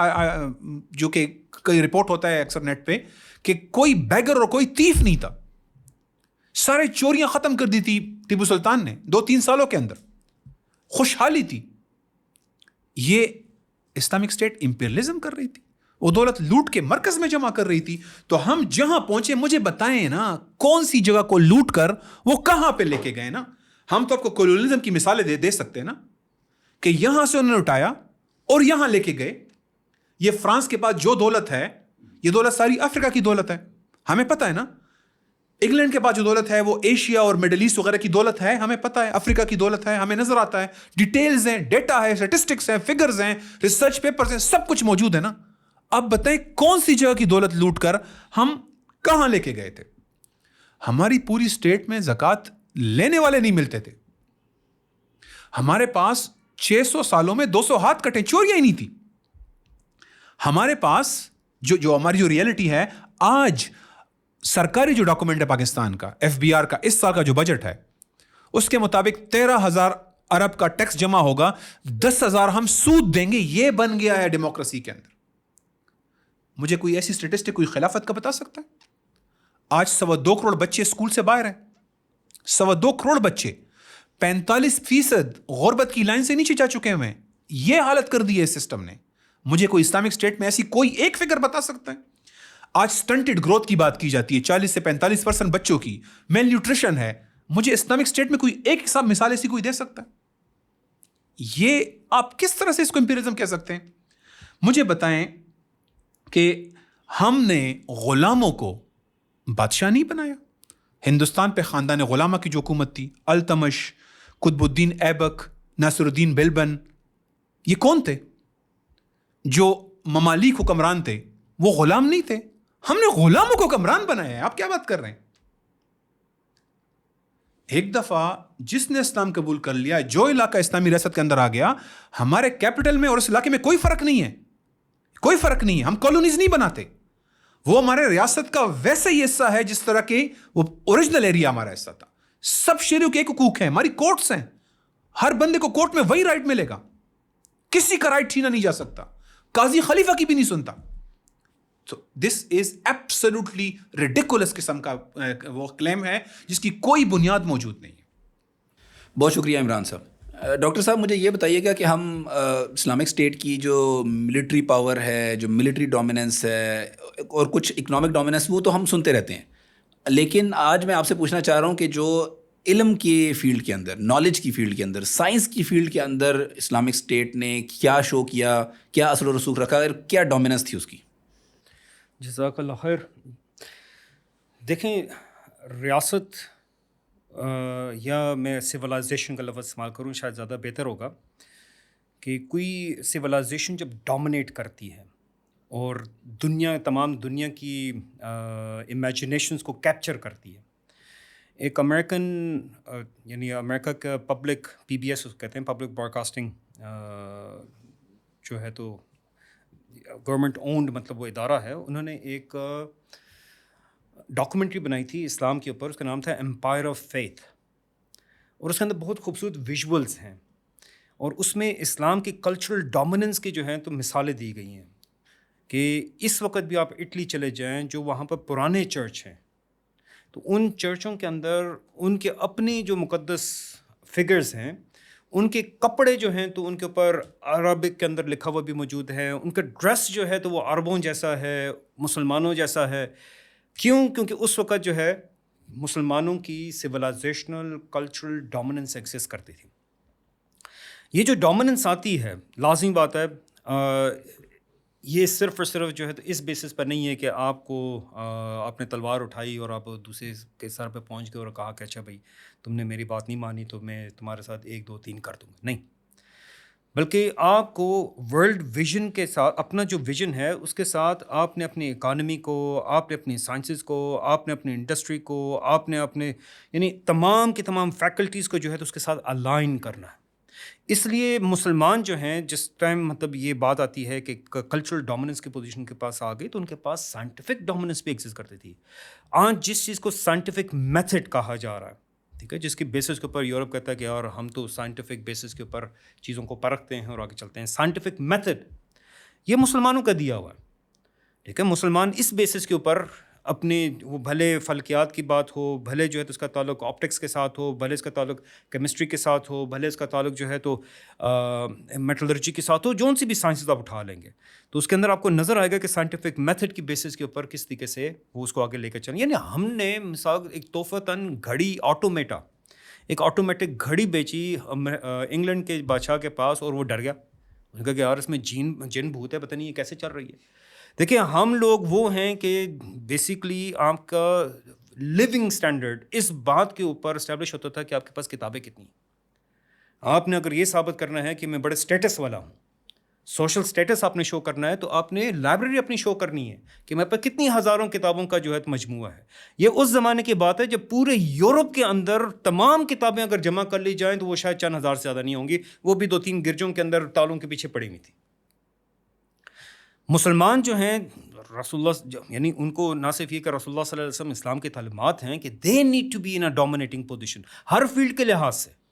جو کہ کئی رپورٹ ہوتا ہے اکثر نیٹ پہ کہ کوئی بیگر اور کوئی تیف نہیں تھا. سارے چوریاں ختم کر دی تھی ٹیپو سلطان نے 2-3 سالوں کے اندر. خوشحالی تھی. یہ اسلامک اسٹیٹ امپیریلزم کر رہی تھی, وہ دولت لوٹ کے مرکز میں جمع کر رہی تھی. تو ہم جہاں پہنچے, مجھے بتائیں نا کون سی جگہ کو لوٹ کر وہ کہاں پہ لے کے گئے نا. ہم تو آپ کو کولونیلزم کی مثالیں دے سکتے ہیں نا کہ یہاں سے انہوں نے اٹھایا اور یہاں لے کے گئے. یہ فرانس کے پاس جو دولت ہے, یہ دولت ساری افریقہ کی دولت ہے, ہمیں پتہ ہے نا. انگلینڈ کے پاس جو دولت ہے وہ ایشیا اور مڈل ایسٹ وغیرہ کی دولت ہے, ہمیں پتہ ہے. افریقہ کی دولت ہے, ہمیں نظر آتا ہے. ڈیٹیلز ہیں, ڈیٹا ہے, اسٹیٹسٹکس ہیں, فگرز ہیں, ریسرچ پیپرز ہیں, سب کچھ موجود ہے نا. اب بتائیں کون سی جگہ کی دولت لوٹ کر ہم کہاں لے کے گئے تھے؟ ہماری پوری اسٹیٹ میں زکوٰۃ لینے والے نہیں ملتے تھے. ہمارے پاس 600 سالوں میں 200 ہاتھ کٹے, چوریاں ہی نہیں تھی. ہمارے پاس جو ہماری جو ریئلٹی ہے, آج سرکاری جو ڈاکومنٹ ہے پاکستان کا, ایف بی آر کا, اس سال کا جو بجٹ ہے, اس کے مطابق 13,000 ارب کا ٹیکس جمع ہوگا, 10,000 ہم سود دیں گے. یہ بن گیا ہے ڈیموکریسی کے اندر. مجھے کوئی ایسی اسٹیٹسٹک کوئی خلافت کا بتا سکتا ہے؟ آج 2.25 کروڑ بچے اسکول سے باہر ہیں. 2.25 کروڑ بچے, 45% غربت کی لائن سے نیچے جا چکے ہیں. یہ حالت کر دی ہے اس سسٹم نے. مجھے کوئی اسلامک اسٹیٹ میں ایسی کوئی ایک فگر بتا سکتا ہے؟ آج سٹنٹڈ گروتھ کی بات کی جاتی ہے, 40 سے 45% بچوں کی میل نیوٹریشن ہے. مجھے اسلامک اسٹیٹ میں کوئی ایک حساب مثال ایسی کوئی دے سکتا ہے؟ یہ آپ کس طرح سے اس کو امپیریزم کہہ سکتے ہیں؟ مجھے بتائیں کہ ہم نے غلاموں کو بادشاہ نہیں بنایا. ہندوستان پہ خاندان غلامہ کی جو حکومت تھی, التمش, قطب الدین ایبک, ناصر الدین بلبن, یہ کون تھے؟ جو ممالک حکمران تھے وہ غلام نہیں تھے. ہم نے غلاموں کو حکمران بنایا ہے. آپ کیا بات کر رہے ہیں؟ ایک دفعہ جس نے اسلام قبول کر لیا, جو علاقہ اسلامی ریاست کے اندر آ گیا, ہمارے کیپٹل میں اور اس علاقے میں کوئی فرق نہیں ہے, کوئی فرق نہیں ہے. ہم کالونیز نہیں بناتے. وہ ہمارے ریاست کا ویسے ہی حصہ ہے جس طرح کہ وہ اوریجنل ایریا ہمارا حصہ تھا. سب شہریوں کے ایک حقوق ہیں, ہماری کورٹس ہیں. ہر بندے کو کورٹ میں وہی رائٹ ملے گا, کسی کا رائٹ چھینا نہیں جا سکتا. قاضی خلیفہ کی بھی نہیں سنتا. تو دس از ایبسلیوٹلی ریڈیکولس قسم کا وہ کلیم ہے جس کی کوئی بنیاد موجود نہیں ہے. بہت شکریہ عمران صاحب. ڈاکٹر صاحب مجھے یہ بتائیے گا کہ ہم اسلامک اسٹیٹ کی جو ملٹری پاور ہے, جو ملٹری ڈومیننس ہے اور کچھ اکنامک ڈومیننس, وہ تو ہم سنتے رہتے ہیں. لیکن آج میں آپ سے پوچھنا چاہ رہا ہوں کہ جو علم کی فیلڈ کے اندر, نالج کی فیلڈ کے اندر, سائنس کی فیلڈ کے اندر اسلامک اسٹیٹ نے کیا شو کیا, کیا اثر و رسوخ رکھا اور کیا ڈومیننس تھی اس کی؟ جزاک اللہ خیر. دیکھیں, ریاست یا میں سویلائزیشن کا لفظ استعمال کروں شاید زیادہ بہتر ہوگا, کہ کوئی سویلائزیشن جب ڈومینیٹ کرتی ہے اور تمام دنیا کی امیجنیشنس کو کیپچر کرتی ہے. ایک امریکن یعنی امریکہ کا PBS کہتے ہیں, پبلک براڈ کاسٹنگ جو ہے تو گورنمنٹ اونڈ مطلب وہ ادارہ ہے، انہوں نے ایک ڈاکومنٹری بنائی تھی اسلام کے اوپر، اس کا نام تھا ایمپائر آف فیتھ، اور اس کے اندر بہت خوبصورت ویژولز ہیں، اور اس میں اسلام کی کلچرل ڈومیننس کی جو ہیں تو مثالیں دی گئی ہیں کہ اس وقت بھی آپ اٹلی چلے جائیں، جو وہاں پر پرانے چرچ ہیں، تو ان چرچوں کے اندر ان کے اپنے جو مقدس فگرز ہیں، ان کے کپڑے جو ہیں تو ان کے اوپر عربک کے اندر لکھا ہوا بھی موجود ہے، ان کا ڈریس جو ہے تو وہ عربوں جیسا ہے، مسلمانوں جیسا ہے۔ کیوں؟ کیونکہ اس وقت جو ہے مسلمانوں کی سویلائزیشنل کلچرل ڈومیننس ایگزسٹ کرتی تھی۔ یہ جو ڈومیننس آتی ہے، لازمی بات ہے، یہ صرف اور صرف جو ہے تو اس بیسس پر نہیں ہے کہ آپ کو آپ نے تلوار اٹھائی اور آپ دوسرے کے سر پہ پہنچ گئے اور کہا کہ اچھا بھائی تم نے میری بات نہیں مانی تو میں تمہارے ساتھ 1 2 3 کر دوں گا، نہیں، بلکہ آپ کو ورلڈ ویژن کے ساتھ، اپنا جو ویژن ہے اس کے ساتھ آپ نے اپنی اکانومی کو، آپ نے اپنی سائنسز کو، آپ نے اپنی انڈسٹری کو، آپ نے اپنے یعنی تمام کی تمام فیکلٹیز کو جو ہے تو اس کے ساتھ الائن کرنا ہے۔ اس لیے مسلمان جو ہیں جس ٹائم مطلب یہ بات آتی ہے کہ کلچرل ڈومیننس کی پوزیشن کے پاس آ گئی، تو ان کے پاس سائنٹیفک ڈومیننس بھی ایگزسٹ کرتی تھی۔ آج جس چیز کو سائنٹیفک میتھڈ کہا جا رہا ہے، ٹھیک ہے، جس کی بیسس کے اوپر یورپ کہتا ہے کہ یار ہم تو سائنٹیفک بیسس کے اوپر چیزوں کو پرکھتے ہیں اور آگے چلتے ہیں، سائنٹیفک میتھڈ یہ مسلمانوں کا دیا ہوا ہے، ٹھیک ہے۔ مسلمان اس بیسس کے اوپر اپنے، وہ بھلے فلکیات کی بات ہو، بھلے جو ہے تو اس کا تعلق آپٹکس کے ساتھ ہو، بھلے اس کا تعلق کیمسٹری کے ساتھ ہو، بھلے اس کا تعلق جو ہے تو میٹلرجی کے ساتھ ہو، جون سی بھی سائنسز آپ اٹھا لیں گے تو اس کے اندر آپ کو نظر آئے گا کہ سائنٹیفک میتھڈ کی بیسس کے اوپر کس طریقے سے وہ اس کو آگے لے کر چلیں۔ یعنی ہم نے مثال ایک تحفتاً گھڑی آٹومیٹا، ایک آٹومیٹک گھڑی بیچی انگلینڈ کے بادشاہ کے پاس، اور وہ ڈر گیا، اس نے کہا کہ یار اس میں جن بھوت ہے، پتہ نہیں یہ کیسے چل رہی ہے۔ دیکھیں ہم لوگ وہ ہیں کہ بیسیکلی آپ کا لیونگ سٹینڈرڈ اس بات کے اوپر اسٹیبلش ہوتا تھا کہ آپ کے پاس کتابیں کتنی ہیں۔ آپ نے اگر یہ ثابت کرنا ہے کہ میں بڑے سٹیٹس والا ہوں، سوشل سٹیٹس آپ نے شو کرنا ہے، تو آپ نے لائبریری اپنی شو کرنی ہے کہ میرے پاس کتنی ہزاروں کتابوں کا جو ہے مجموعہ ہے۔ یہ اس زمانے کی بات ہے جب پورے یورپ کے اندر تمام کتابیں اگر جمع کر لی جائیں تو وہ شاید چند ہزار سے زیادہ نہیں ہوں گی، وہ بھی 2 3 گرجوں کے اندر تالوں کے پیچھے پڑی ہوئی تھی۔ مسلمان جو ہیں رسول اللہ، یعنی ان کو نہ صرف یہ کہ رسول اللہ صلی اللہ علیہ وسلم اسلام کی تعلیمات ہیں کہ they need to be in a dominating position ہر فیلڈ کے لحاظ سے،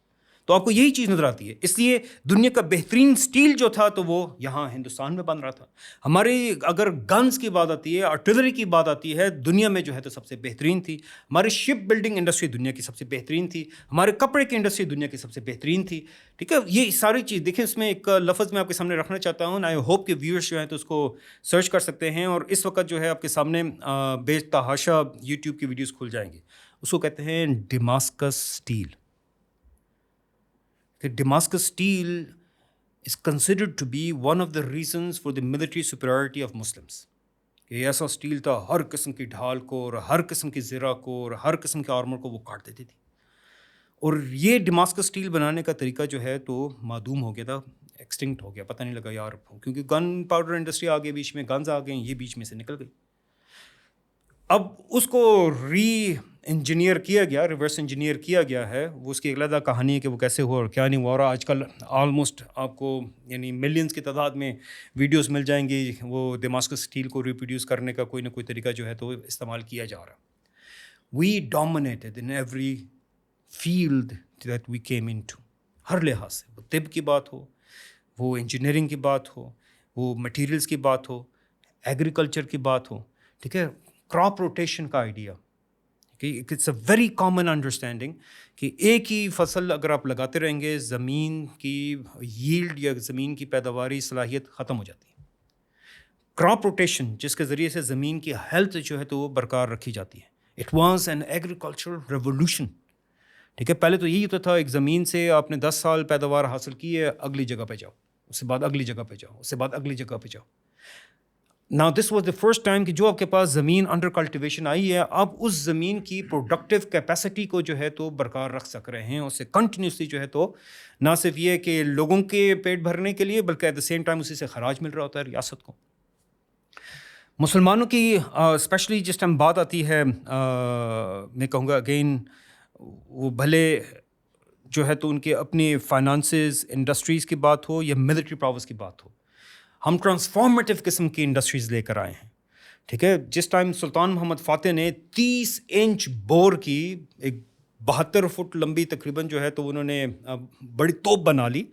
تو آپ کو یہی چیز نظر آتی ہے۔ اس لیے دنیا کا بہترین سٹیل جو تھا تو وہ یہاں ہندوستان میں بن رہا تھا۔ ہماری اگر گنز کی بات آتی ہے، آرٹلری کی بات آتی ہے، دنیا میں جو ہے تو سب سے بہترین تھی۔ ہماری شپ بلڈنگ انڈسٹری دنیا کی سب سے بہترین تھی، ہمارے کپڑے کی انڈسٹری دنیا کی سب سے بہترین تھی، ٹھیک ہے۔ یہ ساری چیز دیکھیں، اس میں ایک لفظ میں آپ کے سامنے رکھنا چاہتا ہوں، آئی ہوپ کہ ویورز جو ہیں تو اس کو سرچ کر سکتے ہیں، اور اس وقت جو ہے آپ کے سامنے بے تحاشا یوٹیوب کی ویڈیوز کھل جائیں گی۔ اس کو کہتے ہیں ڈیماسکس steel. Damascus steel is considered to be one of the reasons for the military superiority of Muslims. یہ ایسا اسٹیل تھا، ہر قسم کی ڈھال کو اور ہر قسم کی زرہ کو اور ہر قسم کے آرمر کو وہ کاٹ دیتی تھی، اور یہ ڈیماسکس اسٹیل بنانے کا طریقہ جو ہے تو معدوم ہو گیا تھا، ایکسٹنکٹ ہو گیا، پتہ نہیں لگا یار، کیونکہ گن پاؤڈر انڈسٹری آ گئی بیچ میں، گنز آ گئیں، یہ بیچ میں سے نکل گئی۔ اب اس کو ری انجینئر کیا گیا، ریورس انجینئر کیا گیا ہے، وہ اس کی ایک علیحدہ کہانی ہے کہ وہ کیسے ہوا اور کیا نہیں ہوا، اور آج کل آلموسٹ آپ کو یعنی ملینز کی تعداد میں ویڈیوز مل جائیں گی، وہ ڈیماسکس اسٹیل کو ریپروڈیوس کرنے کا کوئی نہ کوئی طریقہ جو ہے تو استعمال کیا جا رہا ہے۔ We dominated in every field that we came into, ہر لحاظ سے، وہ طب کی بات ہو، وہ انجینئرنگ کی بات ہو، وہ مٹیریلز کی بات ہو، ایگریکلچر کی بات ہو، ٹھیک ہے۔ کراپ روٹیشن کا آئیڈیا کہ it's a very common understanding کہ ایک ہی فصل اگر آپ لگاتے رہیں گے، زمین کی ییلڈ یا زمین کی پیداواری صلاحیت ختم ہو جاتی ہے۔ کراپ روٹیشن جس کے ذریعے سے زمین کی ہیلتھ جو ہے تو وہ برقرار رکھی جاتی ہے، it was an agricultural revolution, ٹھیک ہے۔ پہلے تو یہی ہوتا تھا، ایک زمین سے آپ نے 10 سال پیداوار حاصل کی ہے، اگلی جگہ پہ جاؤ، اس سے بعد اگلی جگہ پہ جاؤ، اس سے بعد اگلی جگہ پہ جاؤ۔ Now this was the first time کہ جو آپ کے پاس زمین انڈر کلٹیویشن آئی ہے، آپ اس زمین کی پروڈکٹیو کیپیسٹی کو جو ہے تو برقرار رکھ سک رہے ہیں، اسے کنٹینیوسلی جو ہے تو نہ صرف یہ کہ لوگوں کے پیٹ بھرنے کے لیے، بلکہ ایٹ دا سیم ٹائم اسی سے خراج مل رہا ہوتا ہے ریاست کو۔ مسلمانوں کی اسپیشلی جس ٹائم بات آتی ہے، میں کہوں گا اگین، وہ بھلے جو ہے تو ان کے اپنے فائنانسز، انڈسٹریز کی بات ہو یا ملٹری پاورز کی بات ہو، ہم ٹرانسفارمیٹیو قسم کی انڈسٹریز لے کر آئے ہیں. ٹھیک ہے, جس ٹائم سلطان محمد فاتح نے 30 انچ بور کی ایک 72 فٹ لمبی تقریباً جو ہے تو انہوں نے بڑی توپ بنا لی.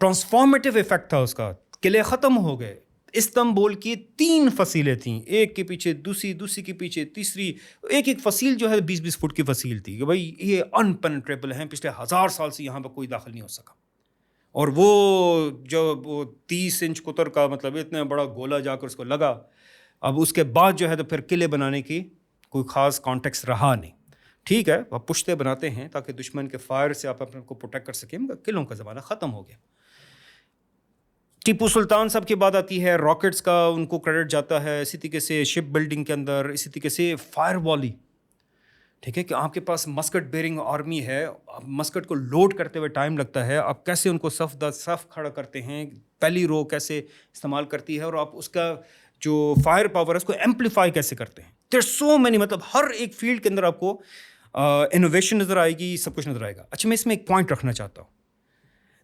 ٹرانسفارمیٹیو ایفیکٹ تھا اس کا, قلعے ختم ہو گئے. استنبول کی 3 فصیلیں تھیں, ایک کے پیچھے دوسری, دوسری کے پیچھے تیسری, ایک ایک فصیل جو ہے 20-20 فٹ کی فصیل تھی کہ بھائی یہ انپینیٹریبل ہیں, پچھلے 1000 سال سے یہاں پہ کوئی داخل نہیں ہو سکا. اور وہ جو وہ 30 انچ قطر کا مطلب اتنا بڑا گولا جا کر اس کو لگا. اب اس کے بعد جو ہے تو پھر قلعے بنانے کی کوئی خاص کانٹیکس رہا نہیں. ٹھیک ہے, آپ پشتے بناتے ہیں تاکہ دشمن کے فائر سے آپ اپنے کو پروٹیکٹ کر سکیں, مگر قلعوں کا زمانہ ختم ہو گیا. ٹیپو سلطان صاحب کی بات آتی ہے, راکٹس کا ان کو کریڈٹ جاتا ہے. اسی طریقے سے شپ بلڈنگ کے اندر, اسی طریقے سے فائر والی. ٹھیک ہے, کہ آپ کے پاس مسکٹ بیئرنگ آرمی ہے, مسکٹ کو لوڈ کرتے ہوئے ٹائم لگتا ہے, آپ کیسے ان کو صف در صف کھڑا کرتے ہیں, پہلی رو کیسے استعمال کرتی ہے, اور آپ اس کا جو فائر پاور ہے اس کو ایمپلیفائی کیسے کرتے ہیں. دیر سو مینی, مطلب ہر ایک فیلڈ کے اندر آپ کو انوویشن نظر آئے گی, سب کچھ نظر آئے گا. اچھا, میں اس میں ایک پوائنٹ رکھنا چاہتا ہوں.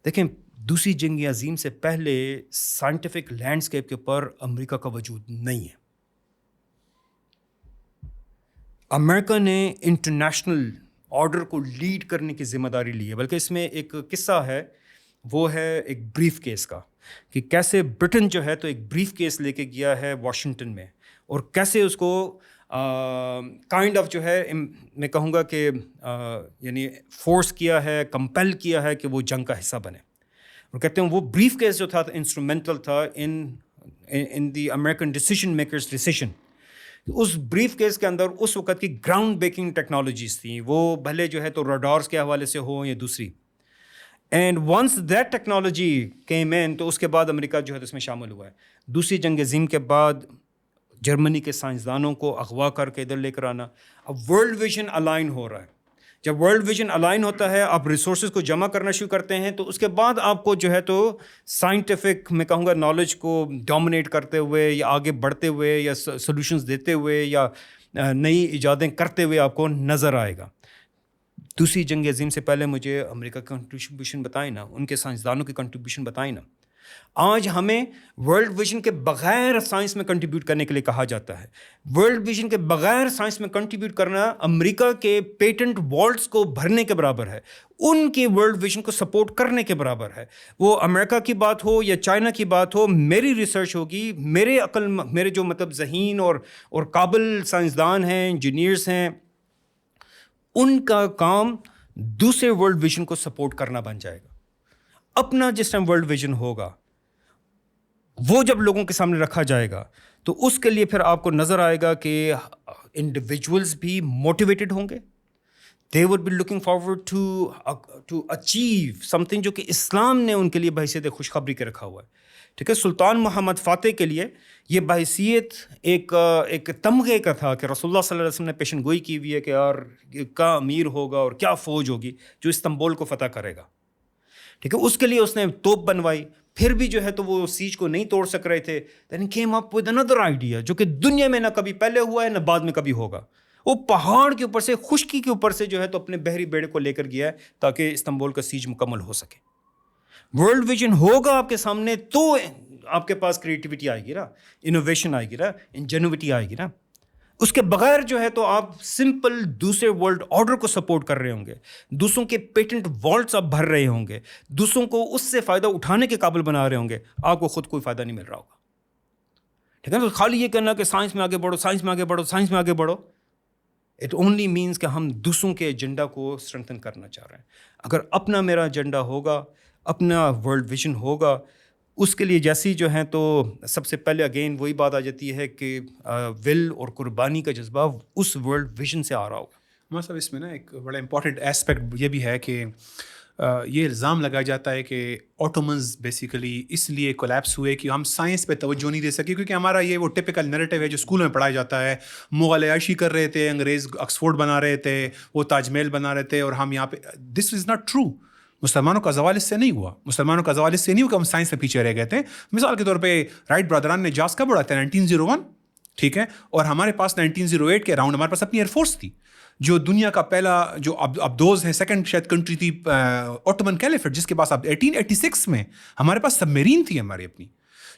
دیکھیں, دوسری جنگ عظیم سے پہلے سائنٹیفک لینڈسکیپ کے اوپر امریکہ کا وجود نہیں ہے. امریکہ نے انٹرنیشنل آرڈر کو لیڈ کرنے کی ذمہ داری لی ہے. بلکہ اس میں ایک قصہ ہے, وہ ہے ایک بریف کیس کا, کہ کیسے برٹن جو ہے تو ایک بریف کیس لے کے گیا ہے واشنگٹن میں, اور کیسے اس کو کائنڈ آف جو ہے میں کہوں گا کہ یعنی فورس کیا ہے, کمپیل کیا ہے کہ وہ جنگ کا حصہ بنے. اور کہتے ہیں وہ بریف کیس جو تھا انسٹرومنٹل تھا ان دی امریکن ڈیسیژن میکرز ڈیسیژن. اس بریف کیس کے اندر اس وقت کی گراؤنڈ بریکنگ ٹیکنالوجیز تھیں, وہ بھلے جو ہے تو ریڈارز کے حوالے سے ہوں یا دوسری. And once that technology came in, تو اس کے بعد امریکہ جو ہے تو اس میں شامل ہوا ہے. دوسری جنگ عظیم کے بعد جرمنی کے سائنسدانوں کو اغوا کر کے ادھر لے کر آنا. اب ورلڈ ویژن الائن ہو رہا ہے. جب ورلڈ ویژن الائن ہوتا ہے, آپ ریسورسز کو جمع کرنا شروع کرتے ہیں, تو اس کے بعد آپ کو جو ہے تو سائنٹیفک میں کہوں گا نالج کو ڈومینیٹ کرتے ہوئے یا آگے بڑھتے ہوئے یا سولوشنز دیتے ہوئے یا نئی ایجادیں کرتے ہوئے آپ کو نظر آئے گا. دوسری جنگ عظیم سے پہلے مجھے امریکہ کا کنٹریبیوشن بتائیں نا, ان کے سائنسدانوں کی کنٹریبیوشن بتائیں نا. آج ہمیں ورلڈ ویژن کے بغیر سائنس میں کنٹریبیوٹ کرنے کے لیے کہا جاتا ہے. ورلڈ ویژن کے بغیر سائنس میں کنٹریبیوٹ کرنا امریکہ کے پیٹنٹ والٹس کو بھرنے کے برابر ہے, ان کے ورلڈ ویژن کو سپورٹ کرنے کے برابر ہے. وہ امریکہ کی بات ہو یا چائنا کی بات ہو, میری ریسرچ ہوگی, میرے جو مطلب ذہین اور قابل سائنسدان ہیں, انجینئرس ہیں, ان کا کام دوسرے ورلڈ ویژن کو سپورٹ کرنا بن جائے گا. اپنا جس ٹائم ورلڈ ویژن ہوگا وہ جب لوگوں کے سامنے رکھا جائے گا, تو اس کے لیے پھر آپ کو نظر آئے گا کہ انڈیویجولز بھی موٹیویٹڈ ہوں گے. They would be looking forward to achieve something جو کہ اسلام نے ان کے لیے بحیثیت خوشخبری کے رکھا ہوا ہے. ٹھیک ہے, سلطان محمد فاتح کے لیے یہ بحیثیت ایک تمغے کا تھا کہ رسول اللہ صلی اللہ علیہ وسلم نے پیشن گوئی کی ہوئی ہے کہ یار کیا امیر ہوگا اور کیا فوج ہوگی جو استنبول کو فتح کرے گا. ٹھیک ہے, اس کے لیے اس نے توپ بنوائی. پھر بھی جو ہے تو وہ سیج کو نہیں توڑ سک رہے تھے. Then came up with another idea جو کہ دنیا میں نہ کبھی پہلے ہوا ہے نہ بعد میں کبھی ہوگا. وہ پہاڑ کے اوپر سے, خشکی کے اوپر سے جو ہے تو اپنے بحری بیڑے کو لے کر گیا ہے تاکہ استنبول کا سیج مکمل ہو سکے. ورلڈ ویژن ہوگا آپ کے سامنے تو آپ کے پاس کریٹیوٹی آئے گی نا, انوویشن آئے گی نا, انجینوٹی آئے گی نا. اس کے بغیر جو ہے تو آپ سمپل دوسرے ورلڈ آرڈر کو سپورٹ کر رہے ہوں گے, دوسروں کے پیٹنٹ والٹس آپ بھر رہے ہوں گے, دوسروں کو اس سے فائدہ اٹھانے کے قابل بنا رہے ہوں گے, آپ کو خود کوئی فائدہ نہیں مل رہا ہوگا. ٹھیک ہے, تو خالی یہ کہنا کہ سائنس میں آگے بڑھو, سائنس میں آگے بڑھو, سائنس میں آگے بڑھو, اٹ اونلی مینس کہ ہم دوسروں کے ایجنڈا کو اسٹرینتھن کرنا چاہ رہے ہیں. اگر اپنا میرا ایجنڈا ہوگا, اپنا ورلڈ ویژن ہوگا, اس کے لیے جیسی جو ہیں تو سب سے پہلے اگین وہی بات آ جاتی ہے کہ ول اور قربانی کا جذبہ اس ورلڈ ویژن سے آ رہا ہوگا. مطلب اس میں نا ایک بڑا امپورٹنٹ ایسپیکٹ یہ بھی ہے کہ یہ الزام لگایا جاتا ہے کہ آٹومنز بیسیکلی اس لیے کولیپس ہوئے کہ ہم سائنس پہ توجہ نہیں دے سکے, کیونکہ ہمارا یہ وہ ٹپیکل نیریٹو ہے جو اسکول میں پڑھایا جاتا ہے. مغل عیاشی کر رہے تھے, انگریز آکسفورڈ بنا رہے تھے, وہ تاج محل بنا رہے تھے, اور ہم یہاں پہ. دس از ناٹ ٹرو. مسلمانوں کا زوال اس سے نہیں ہوا. مسلمانوں کا زوال اس سے نہیں ہوا کہ ہم سائنس میں پیچھے رہ گئے تھے. مثال کے طور پہ رائٹ برادران نے جاز کب اڑا تھا؟ 1901. ٹھیک ہے, اور ہمارے پاس 1908 کے اراؤنڈ ہمارے پاس اپنی ایئر فورس تھی, جو دنیا کا پہلا جو ابدوز ہے, سیکنڈ شاید کنٹری تھی آٹومن کیلیفٹ, جس کے پاس اب 1886 میں ہمارے پاس سب میرین تھی ہماری اپنی.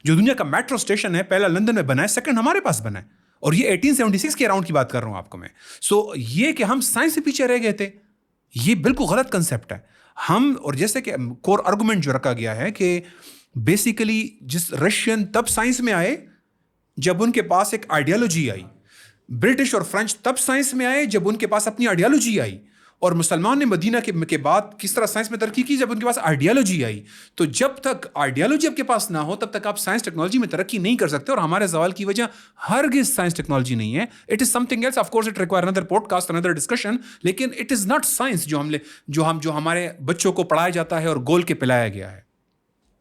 جو دنیا کا میٹرو اسٹیشن ہے پہلا لندن میں بنا ہے, سیکنڈ ہمارے پاس بنا ہے, اور یہ 1876 کے اراؤنڈ کی بات کر رہا ہوں آپ کو میں. سو یہ کہ ہم سائنس سے پیچھے رہ گئے تھے, یہ بالکل غلط کنسیپٹ ہے. ہم, اور جیسے کہ کور آرگومنٹ جو رکھا گیا ہے کہ بیسیکلی جس رشین تب سائنس میں آئے جب ان کے پاس ایک آئیڈیالوجی آئی, برٹش اور فرینچ تب سائنس میں آئے جب ان کے پاس اپنی آئیڈیالوجی آئی, اور مسلمان نے مدینہ کے بعد کس طرح سائنس میں ترقی کی جب ان کے پاس آئیڈیالوجی آئی. تو جب تک آئیڈیالوجی آپ کے پاس نہ ہو تب تک آپ سائنس ٹیکنالوجی میں ترقی نہیں کر سکتے. اور ہمارے سوال کی وجہ ہرگز سائنس ٹیکنالوجی نہیں ہے. It is something else, of course it require another podcast, another discussion, لیکن اٹ از ناٹ سائنس جو ہمارے بچوں کو پڑھایا جاتا ہے اور گول کے پلایا گیا ہے.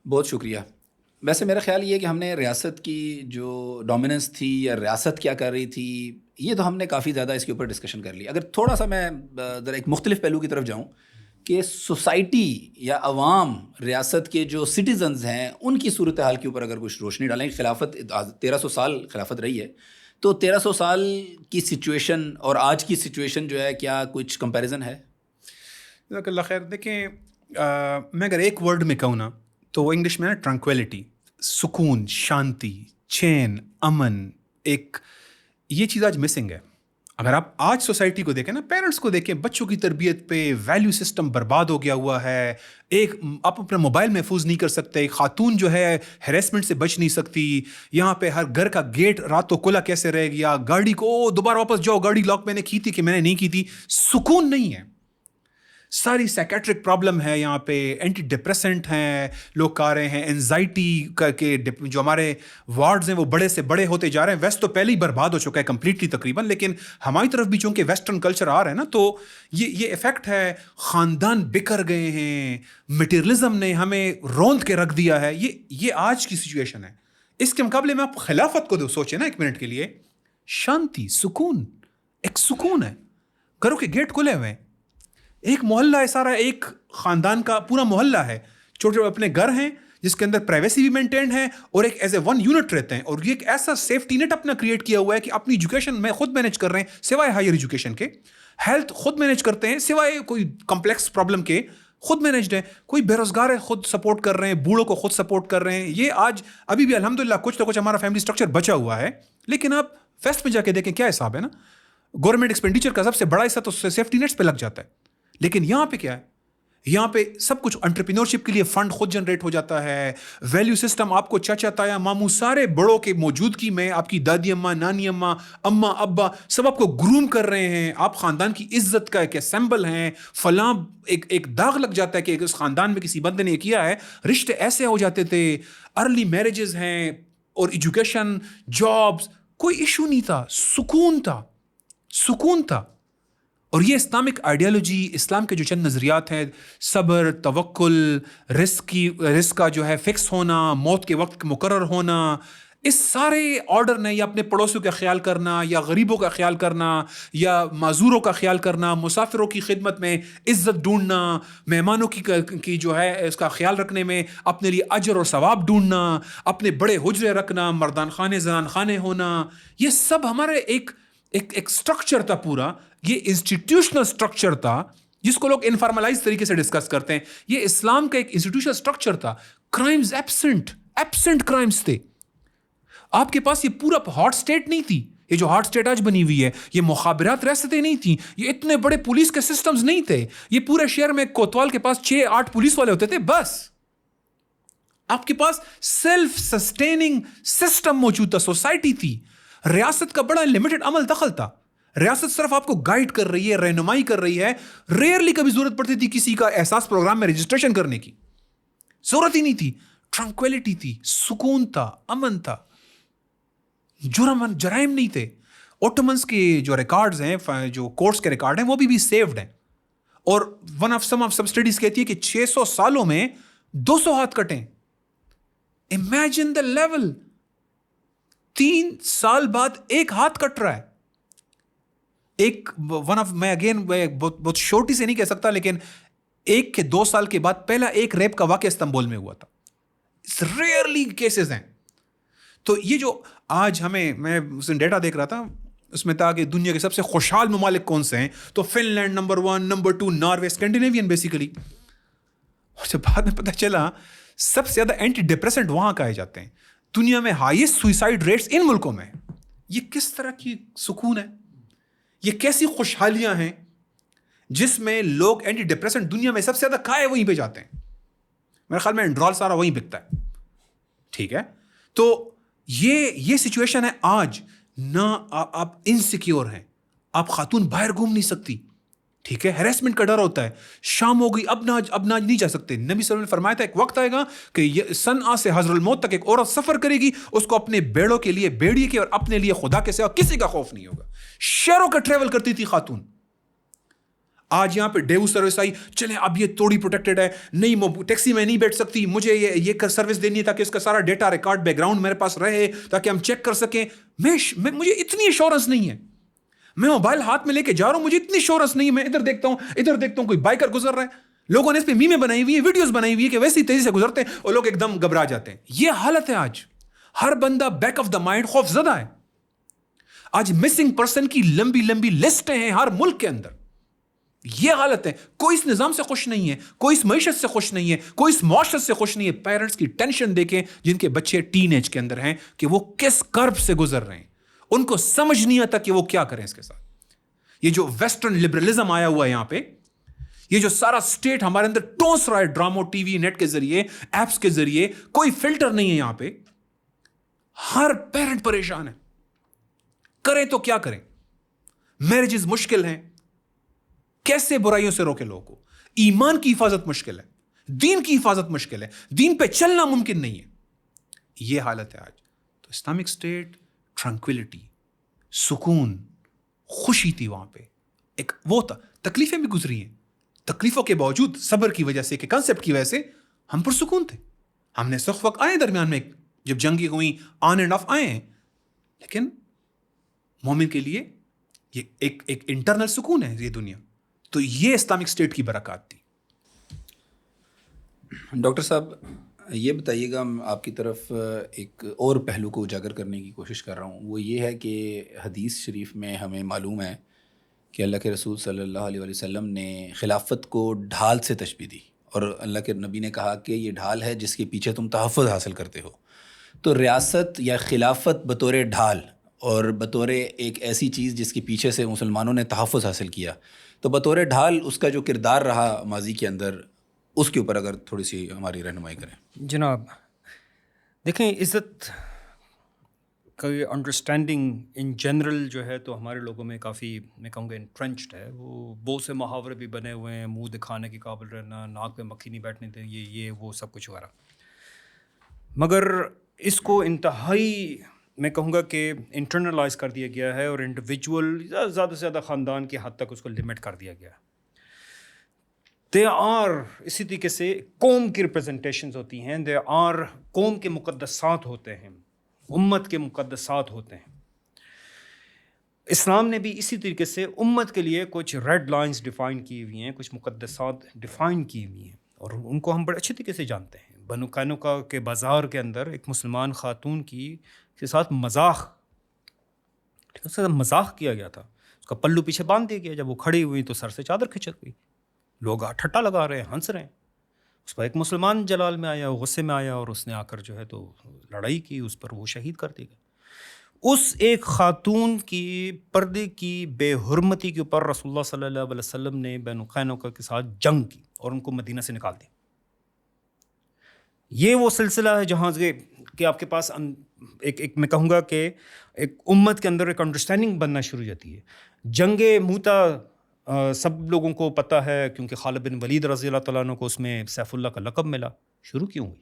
بہت شکریہ. ویسے میرا خیال یہ ہے کہ ہم نے ریاست کی جو ڈومیننس تھی یا ریاست کیا کر رہی تھی, یہ تو ہم نے کافی زیادہ اس کے اوپر ڈسکشن کر لی. اگر تھوڑا سا میں ذرا ایک مختلف پہلو کی طرف جاؤں کہ سوسائٹی یا عوام ریاست کے جو سٹیزنز ہیں ان کی صورتحال کے اوپر اگر کچھ روشنی ڈالیں. خلافت 1300 سال خلافت رہی ہے, تو 1300 سال کی سچویشن اور آج کی سچویشن جو ہے, کیا کچھ کمپیریزن ہے؟ جزاک اللہ خیر. دیکھیں, میں اگر ایک ورڈ میں کہوں نا تو وہ انگلش میں نا ٹرانکویلٹی, سکون, شانتی, چین, امن, ایک یہ چیز آج مسنگ ہے. اگر آپ آج سوسائٹی کو دیکھیں نا, پیرنٹس کو دیکھیں, بچوں کی تربیت پہ ویلیو سسٹم برباد ہو گیا ہوا ہے. ایک آپ اپنا موبائل محفوظ نہیں کر سکتے, خاتون جو ہے ہیریسمنٹ سے بچ نہیں سکتی. یہاں پہ ہر گھر کا گیٹ رات کو کھلا کیسے رہ گیا, گاڑی کو دوبارہ واپس جاؤ, گاڑی لاک میں نے کی تھی کہ میں نے نہیں کی تھی, سکون نہیں ہے. ساری سائکیٹرک پرابلم ہے یہاں پہ, اینٹی ڈپریسنٹ ہیں لوگ کہہ رہے ہیں, انزائٹی کے جو ہمارے وارڈز ہیں وہ بڑے سے بڑے ہوتے جا رہے ہیں. ویسٹ تو پہلے ہی برباد ہو چکا ہے کمپلیٹلی تقریباً, لیکن ہماری طرف بھی چونکہ ویسٹرن کلچر آ رہا ہے نا, تو یہ افیکٹ ہے. خاندان بکھر گئے ہیں, مٹیریلزم نے ہمیں روند کے رکھ دیا ہے. یہ آج کی سچویشن ہے. اس کے مقابلے میں آپ خلافت کو سوچیں نا ایک منٹ کے لیے, شانتی, سکون, ایک سکون ہے, گھروں کے گیٹ کھلے ہوئے ہیں, ایک محلہ ہے سارا, ایک خاندان کا پورا محلہ ہے, چھوٹے چھوٹے اپنے گھر ہیں جس کے اندر پرائیویسی بھی مینٹینڈ ہے, اور ایک ایز اے ون یونٹ رہتے ہیں. اور یہ ایک ایسا سیفٹی نیٹ اپنا کریٹ کیا ہوا ہے کہ اپنی ایجوکیشن میں خود مینیج کر رہے ہیں سوائے ہائر ایجوکیشن کے, ہیلتھ خود مینیج کرتے ہیں سوائے کوئی کمپلیکس پرابلم کے, خود مینیجڈ ہے. کوئی بے روزگار ہے خود سپورٹ کر رہے ہیں, بوڑھوں کو خود سپورٹ کر رہے ہیں. یہ آج ابھی بھی الحمدللہ کچھ نہ کچھ ہمارا فیملی اسٹرکچر بچا ہوا ہے. لیکن آپ ویسٹ میں جا کے دیکھیں کیا حساب ہے نا, گورنمنٹ ایکسپینڈیچر کا سب سے بڑا حصہ تو سیفٹی نیٹس پہ لگ جاتا ہے. لیکن یہاں پہ کیا ہے, یہاں پہ سب کچھ انٹرپرینورشپ کے لیے فنڈ خود جنریٹ ہو جاتا ہے. ویلیو سسٹم آپ کو چاچا تایا ماموں سارے بڑوں کے موجودگی میں, آپ کی دادی اماں, نانی اماں, اماں ابا سب آپ کو گروم کر رہے ہیں. آپ خاندان کی عزت کا ایک سمبل ہیں. فلاں ایک داغ لگ جاتا ہے کہ اس خاندان میں کسی بندے نے کیا ہے. رشتے ایسے ہو جاتے تھے, ارلی میرجز ہیں, اور ایجوکیشن, جابز, کوئی ایشو نہیں تھا, سکون تھا. اور یہ اسلامک آئیڈیالوجی, اسلام کے جو چند نظریات ہیں, صبر, توکل, رزق کا جو ہے فکس ہونا, موت کے وقت مقرر ہونا, اس سارے آرڈر نے, یا اپنے پڑوسیوں کا خیال کرنا, یا غریبوں کا خیال کرنا, یا معذوروں کا خیال کرنا, مسافروں کی خدمت میں عزت ڈھونڈنا, مہمانوں کی جو ہے اس کا خیال رکھنے میں اپنے لیے اجر اور ثواب ڈھونڈنا, اپنے بڑے حجرے رکھنا, مردان خانے زنان خانے ہونا, یہ سب ہمارے ایک اسٹرکچر تھا پورا. یہ انسٹیٹیوشنل اسٹرکچر تھا جس کو لوگ انفارملائز طریقے سے ڈسکس کرتے ہیں. یہ اسلام کا ایک انسٹیٹیوشنل اسٹرکچر تھا. کرائمز ایبسنٹ کرائمز تھے. آپ کے پاس یہ پورا ہاٹ اسٹیٹ نہیں تھی. یہ جو ہاٹ اسٹیٹ آج بنی ہوئی ہے, یہ مخابرات ریاستیں نہیں تھیں, یہ اتنے بڑے پولیس کے سسٹمز نہیں تھے. یہ پورے شہر میں کوتوال کے پاس 6-8 پولیس والے ہوتے تھے بس. آپ کے پاس سیلف سسٹیننگ سسٹم موجود تھا, سوسائٹی تھی. ریاست کا بڑا لمیٹڈ عمل دخل تھا. ریاست صرف آپ کو گائیڈ کر رہی ہے, رہنمائی کر رہی ہے. ریئرلی کبھی ضرورت پڑتی تھی کسی کا احساس پروگرام میں رجسٹریشن کرنے کی, ضرورت ہی نہیں تھی. ٹرانکویلٹی تھی, سکون تھا, امن تھا, جرائم نہیں تھے. اوٹومنس کے جو ریکارڈز ہیں, جو کورٹس کے ریکارڈ ہیں, وہ بھی سیوڈ ہیں. اور سم اسٹڈیز کہتی ہے کہ 600 سالوں میں 200 ہاتھ کٹیں. Imagine the level. 3 سال بعد ایک ہاتھ کٹ رہا ہے. میں اگین بہت شورٹی سے نہیں کہہ سکتا, لیکن 1 کے 2 سال کے بعد پہلا ایک ریپ کا واقعہ استنبول میں ہوا تھا. ریئرلی کیسز ہیں. تو یہ جو آج میں اس دن ڈیٹا دیکھ رہا تھا, اس میں تھا کہ دنیا کے سب سے خوشحال ممالک کون سے ہیں, تو Finland number 1, number 2 Norway, Scandinavian basically. اور جب بعد میں پتہ چلا سب سے زیادہ اینٹی ڈپریسنٹ وہاں کہے جاتے ہیں. دنیا میں ہائیسٹ سوئسائڈ ریٹس ان ملکوں میں. یہ کس طرح کی سکون ہے؟ یہ کیسی خوشحالیاں ہیں جس میں لوگ اینٹی ڈپریسنٹ دنیا میں سب سے زیادہ کھائے وہیں پہ جاتے ہیں. میرے خیال میں انڈرال سارا وہیں بکتا ہے. ٹھیک ہے, تو یہ سچویشن ہے آج. نہ آپ انسیکیور ہیں, آپ خاتون باہر گھوم نہیں سکتی. ٹھیک ہے, ہیراسمنٹ کا ڈر ہوتا ہے. شام ہو گئی, اب نہ نہیں جا سکتے. نبی صلی اللہ علیہ وسلم نے فرمایا تھا ایک وقت آئے گا کہ صنعاء سے حضر الموت تک ایک عورت سفر کرے گی, اس کو اپنے بیڑوں کے لیے بیڑی کے اور اپنے لیے خدا کے سوا کسی کا خوف نہیں ہوگا. شہروں کا ٹریول کرتی تھی خاتون. آج یہاں پہ ڈیو سروس آئی, چلیں اب یہ توڑی پروٹیکٹڈ ہے, نہیں ٹیکسی میں نہیں بیٹھ سکتی, مجھے یہ سروس دینی ہے تاکہ اس کا سارا ڈیٹا ریکارڈ بیک گراؤنڈ میرے پاس رہے تاکہ ہم چیک کر سکیں. مجھے اتنی ایشورنس نہیں ہے. میں موبائل ہاتھ میں لے کے جا رہا ہوں, مجھے اتنی ایشورنس نہیں ہے. میں ادھر دیکھتا ہوں کوئی بائکر گزر رہا ہے, لوگوں نے اس پہ میمیں بنائی ہوئی ہیں, ویڈیوز بنائی ہوئی ہے کہ ویسی تیزی سے گزرتے ہیں اور لوگ ایک دم گھبرا جاتے ہیں. یہ حالت ہے آج. ہر بندہ بیک آف دا مائنڈ خوف زدہ ہے. آج مسنگ پرسن کی لمبی لمبی لسٹیں ہیں ہر ملک کے اندر. یہ حالت ہے. کوئی اس نظام سے خوش نہیں ہے, کوئی اس معیشت سے خوش نہیں ہے, کوئی اس معاشرت سے خوش نہیں ہے. پیرنٹس کی ٹینشن دیکھیں جن کے بچے ٹین ایج کے اندر ہیں کہ وہ کس کرب سے گزر رہے ہیں. ان کو سمجھ نہیں آتا کہ وہ کیا کریں اس کے ساتھ. یہ جو ویسٹرن لبرلزم آیا ہوا ہے یہاں پہ, یہ جو سارا اسٹیٹ ہمارے اندر ٹوس رہا ہے ڈراموں, ٹی وی, نیٹ کے ذریعے, ایپس کے ذریعے, کوئی فلٹر نہیں ہے یہاں پہ. ہر پیرنٹ پریشان ہے. کریں تو کیا کریں؟ میرجز مشکل ہیں. کیسے برائیوں سے روکے لوگوں کو؟ ایمان کی حفاظت مشکل ہے, دین کی حفاظت مشکل ہے, دین پہ چلنا ممکن نہیں ہے. یہ حالت ہے آج. تو اسلامک اسٹیٹ ٹرانکویلٹی, سکون, خوشی تھی وہاں پہ. ایک وہ تھا, تکلیفیں بھی گزری ہیں, تکلیفوں کے باوجود صبر کی وجہ سے, کہ کنسپٹ کی وجہ سے ہم پرسکون تھے. ہم نے سخت وقت آئے درمیان میں جب جنگیں ہوئیں, آن اینڈ آف آئے ہیں, لیکن مومن کے لیے یہ ایک انٹرنل سکون ہے یہ دنیا. تو یہ اسلامک اسٹیٹ کی برکات تھی. ڈاکٹر صاحب یہ بتائیے گا, آپ کی طرف ایک اور پہلو کو اجاگر کرنے کی کوشش کر رہا ہوں. وہ یہ ہے کہ حدیث شریف میں ہمیں معلوم ہے کہ اللہ کے رسول صلی اللہ علیہ وسلم نے خلافت کو ڈھال سے تشبیہ دی, اور اللہ کے نبی نے کہا کہ یہ ڈھال ہے جس کے پیچھے تم تحفظ حاصل کرتے ہو. تو ریاست یا خلافت بطور ڈھال اور بطور ایک ایسی چیز جس کے پیچھے سے مسلمانوں نے تحفظ حاصل کیا, تو بطور ڈھال اس کا جو کردار رہا ماضی کے اندر, اس کے اوپر اگر تھوڑی سی ہماری رہنمائی کریں. جناب دیکھیں, عزت کا انڈرسٹینڈنگ ان جنرل جو ہے تو ہمارے لوگوں میں کافی, میں کہوں گا انٹرنچڈ ہے. وہ بہت سے محاورے بھی بنے ہوئے ہیں, منہ دکھانے کے قابل رہنا, ناک پہ مکھی نہیں بیٹھنے دیں, یہ وہ سب کچھ وغیرہ. مگر اس کو انتہائی میں کہوں گا کہ انٹرنلائز کر دیا گیا ہے, اور انڈیویجول زیادہ سے زیادہ خاندان کی حد تک اس کو لمٹ کر دیا گیا ہے. دے آر اسی طریقے سے قوم کی ریپرزنٹیشنز ہوتی ہیں, دے آر قوم کے مقدسات ہوتے ہیں, امت کے مقدسات ہوتے ہیں. اسلام نے بھی اسی طریقے سے امت کے لیے کچھ ریڈ لائنز ڈیفائن کی ہوئی ہیں, کچھ مقدسات ڈیفائن کی ہوئی ہیں, اور ان کو ہم بڑے اچھے طریقے سے جانتے ہیں. بنو قینقاع کے بازار کے اندر ایک مسلمان خاتون کی کے ساتھ مذاق کیا گیا تھا. اس کا پلو پیچھے باندھ دیا گیا, جب وہ کھڑی ہوئی تو سر سے چادر کھچک گئی. لوگ ٹھٹا لگا رہے ہیں, ہنس رہے ہیں. اس پر ایک مسلمان جلال میں آیا, غصے میں آیا, اور اس نے آ کر جو ہے تو لڑائی کی, اس پر وہ شہید کر دی گئی. اس ایک خاتون کی پردے کی بے حرمتی کے اوپر رسول اللہ صلی اللہ علیہ وسلم نے بنو قینقاع کے ساتھ جنگ کی اور ان کو مدینہ سے نکال دیا. یہ وہ سلسلہ ہے جہاں سے کہ آپ کے پاس ایک میں کہوں گا کہ ایک امت کے اندر ایک انڈرسٹینڈنگ بننا شروع ہو جاتی ہے. جنگ موتا سب لوگوں کو پتہ ہے, کیونکہ خالد بن ولید رضی اللہ تعالیٰ عنہ کو اس میں سیف اللہ کا لقب ملا. شروع کیوں ہوئی؟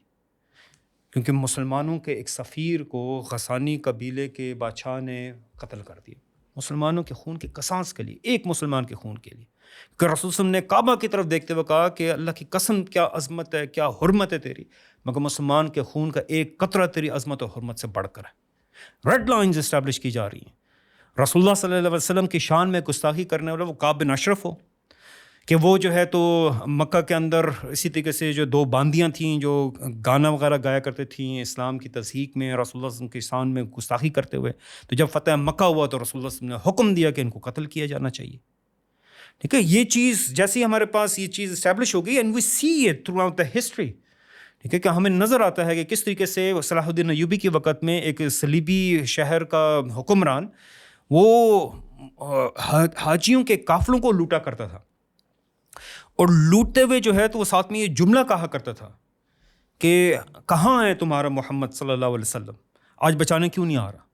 کیونکہ مسلمانوں کے ایک سفیر کو غسانی قبیلے کے بادشاہ نے قتل کر دیا, مسلمانوں کے خون کے قصاص کے لیے, ایک مسلمان کے خون کے لیے. کہ رسول صلی اللہ علیہ وسلم نے کعبہ کی طرف دیکھتے ہوئے کہا کہ اللہ کی قسم کیا عظمت ہے, کیا حرمت ہے تیری, مگر مسلمان کے خون کا ایک قطرہ تیری عظمت و حرمت سے بڑھ کر ہے. ریڈ لائنز اسٹیبلش کی جا رہی ہیں. رسول اللہ صلی اللہ علیہ وسلم کی شان میں گستاخی کرنے والا وہ کعب بن اشرف ہو, کہ وہ جو ہے تو مکہ کے اندر اسی طریقے سے جو دو باندیاں تھیں جو گانا وغیرہ گایا کرتے تھیں اسلام کی تصحیح میں, رسول اللہ صلی اللہ علیہ وسلم کی شان میں گستاخی کرتے ہوئے, تو جب فتح مکہ ہوا تو رسول اللہ صلی اللہ علیہ وسلم نے حکم دیا کہ ان کو قتل کیا جانا چاہیے. ٹھیک ہے, یہ چیز جیسی ہمارے پاس یہ چیز اسٹیبلش ہو گئی, and we see it throughout the history. ٹھیک ہے، کہ ہمیں نظر آتا ہے کہ کس طریقے سے صلاح الدین ایوبی کے وقت میں ایک صلیبی شہر کا حکمران وہ حاجیوں کے قافلوں کو لوٹا کرتا تھا، اور لوٹتے ہوئے جو ہے تو وہ ساتھ میں یہ جملہ کہا کرتا تھا کہ کہاں ہے تمہارا محمد صلی اللہ علیہ وسلم، آج بچانے کیوں نہیں آ رہا؟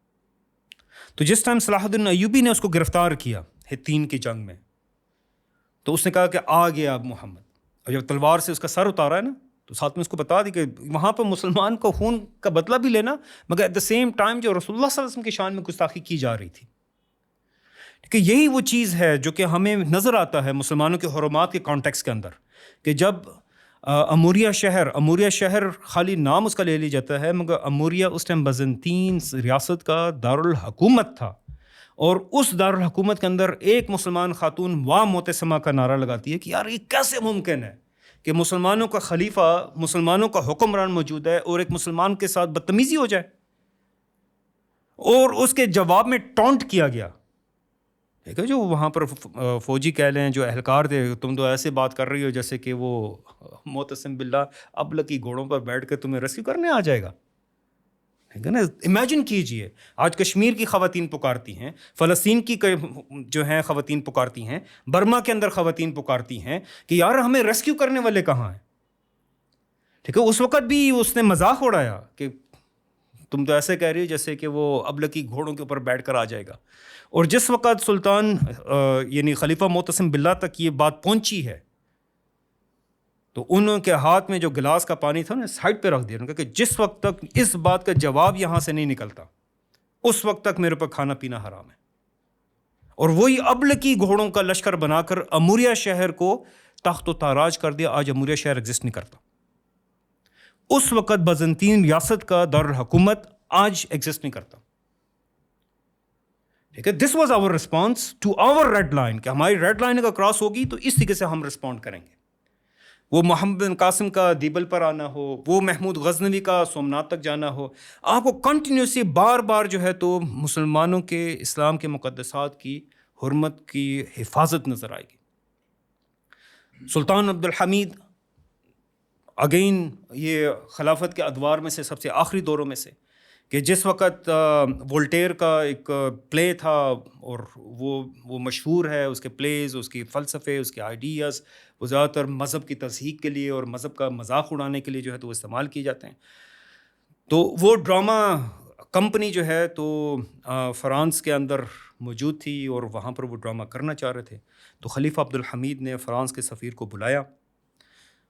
تو جس ٹائم صلاح الدین ایوبی نے اس کو گرفتار کیا حطین کی جنگ میں، تو اس نے کہا کہ آ گیا اب محمد، اور جب تلوار سے اس کا سر اتارا ہے نا تو ساتھ میں اس کو بتا دی کہ وہاں پر مسلمان کو خون کا بدلہ بھی لینا، مگر ایٹ دا سیم ٹائم جو رسول اللہ صلی اللہ علیہ وسلم کی شان میں گستاخی کی جا رہی تھی. کہ یہی وہ چیز ہے جو کہ ہمیں نظر آتا ہے مسلمانوں کے حرمات کے کانٹیکس کے اندر، کہ جب اموریہ شہر خالی نام اس کا لے لیا جاتا ہے، مگر اموریہ اس ٹائم بزنطین ریاست کا دارالحکومت تھا، اور اس دارالحکومت کے اندر ایک مسلمان خاتون وا معتصمہ کا نعرہ لگاتی ہے کہ یار یہ کیسے ممکن ہے کہ مسلمانوں کا خلیفہ، مسلمانوں کا حکمران موجود ہے اور ایک مسلمان کے ساتھ بدتمیزی ہو جائے. اور اس کے جواب میں ٹونٹ کیا گیا. ٹھیک ہے، جو وہاں پر فوجی کہہ لیں، جو اہلکار تھے، تم تو ایسے بات کر رہی ہو جیسے کہ وہ معتصم باللہ ابلکی گھوڑوں پر بیٹھ کے تمہیں ریسکیو کرنے آ جائے گا. ٹھیک ہے نا، امیجن کیجئے آج کشمیر کی خواتین پکارتی ہیں، فلسطین کی جو ہیں خواتین پکارتی ہیں، برما کے اندر خواتین پکارتی ہیں کہ یار ہمیں ریسکیو کرنے والے کہاں ہیں. ٹھیک ہے، اس وقت بھی اس نے مذاق اڑایا کہ تم تو ایسے کہہ رہی ہو جیسے کہ وہ ابلکی گھوڑوں کے اوپر بیٹھ کر آ جائے گا. اور جس وقت سلطان یعنی خلیفہ معتصم باللہ تک یہ بات پہنچی ہے تو ان کے ہاتھ میں جو گلاس کا پانی تھا انہیں سائڈ پہ رکھ دیا. انہوں نے کہا کہ جس وقت تک اس بات کا جواب یہاں سے نہیں نکلتا اس وقت تک میرے پر کھانا پینا حرام ہے. اور وہی ابلکی گھوڑوں کا لشکر بنا کر اموریہ شہر کو تخت و تاراج کر دیا. آج اموریہ شہر ایگزسٹ نہیں کرتا. اس وقت بزنطین ریاست کا دارالحکومت آج ایگزسٹ نہیں کرتا. ٹھیک ہے، this was our response to our red line, کہ ہماری ریڈ لائن اگر کراس ہوگی تو اس طریقے سے ہم رسپونڈ کریں گے. وہ محمد بن قاسم کا دیبل پر آنا ہو، وہ محمود غزنوی کا سومنات تک جانا ہو، آپ کو کنٹینیوسلی بار بار جو ہے تو مسلمانوں کے اسلام کے مقدسات کی حرمت کی حفاظت نظر آئے گی. سلطان عبدالحمید اگین یہ خلافت کے ادوار میں سے سب سے آخری دوروں میں سے، کہ جس وقت وولٹیر کا ایک پلے تھا اور وہ مشہور ہے، اس کے پلیز، اس کے فلسفے، اس کے آئیڈیاز وہ زیادہ تر مذہب کی تصحیح کے لیے اور مذہب کا مذاق اڑانے کے لیے جو ہے تو وہ استعمال کیے جاتے ہیں. تو وہ ڈرامہ کمپنی جو ہے تو فرانس کے اندر موجود تھی اور وہاں پر وہ ڈرامہ کرنا چاہ رہے تھے. تو خلیفہ عبدالحمید نے فرانس کے سفیر کو بلایا،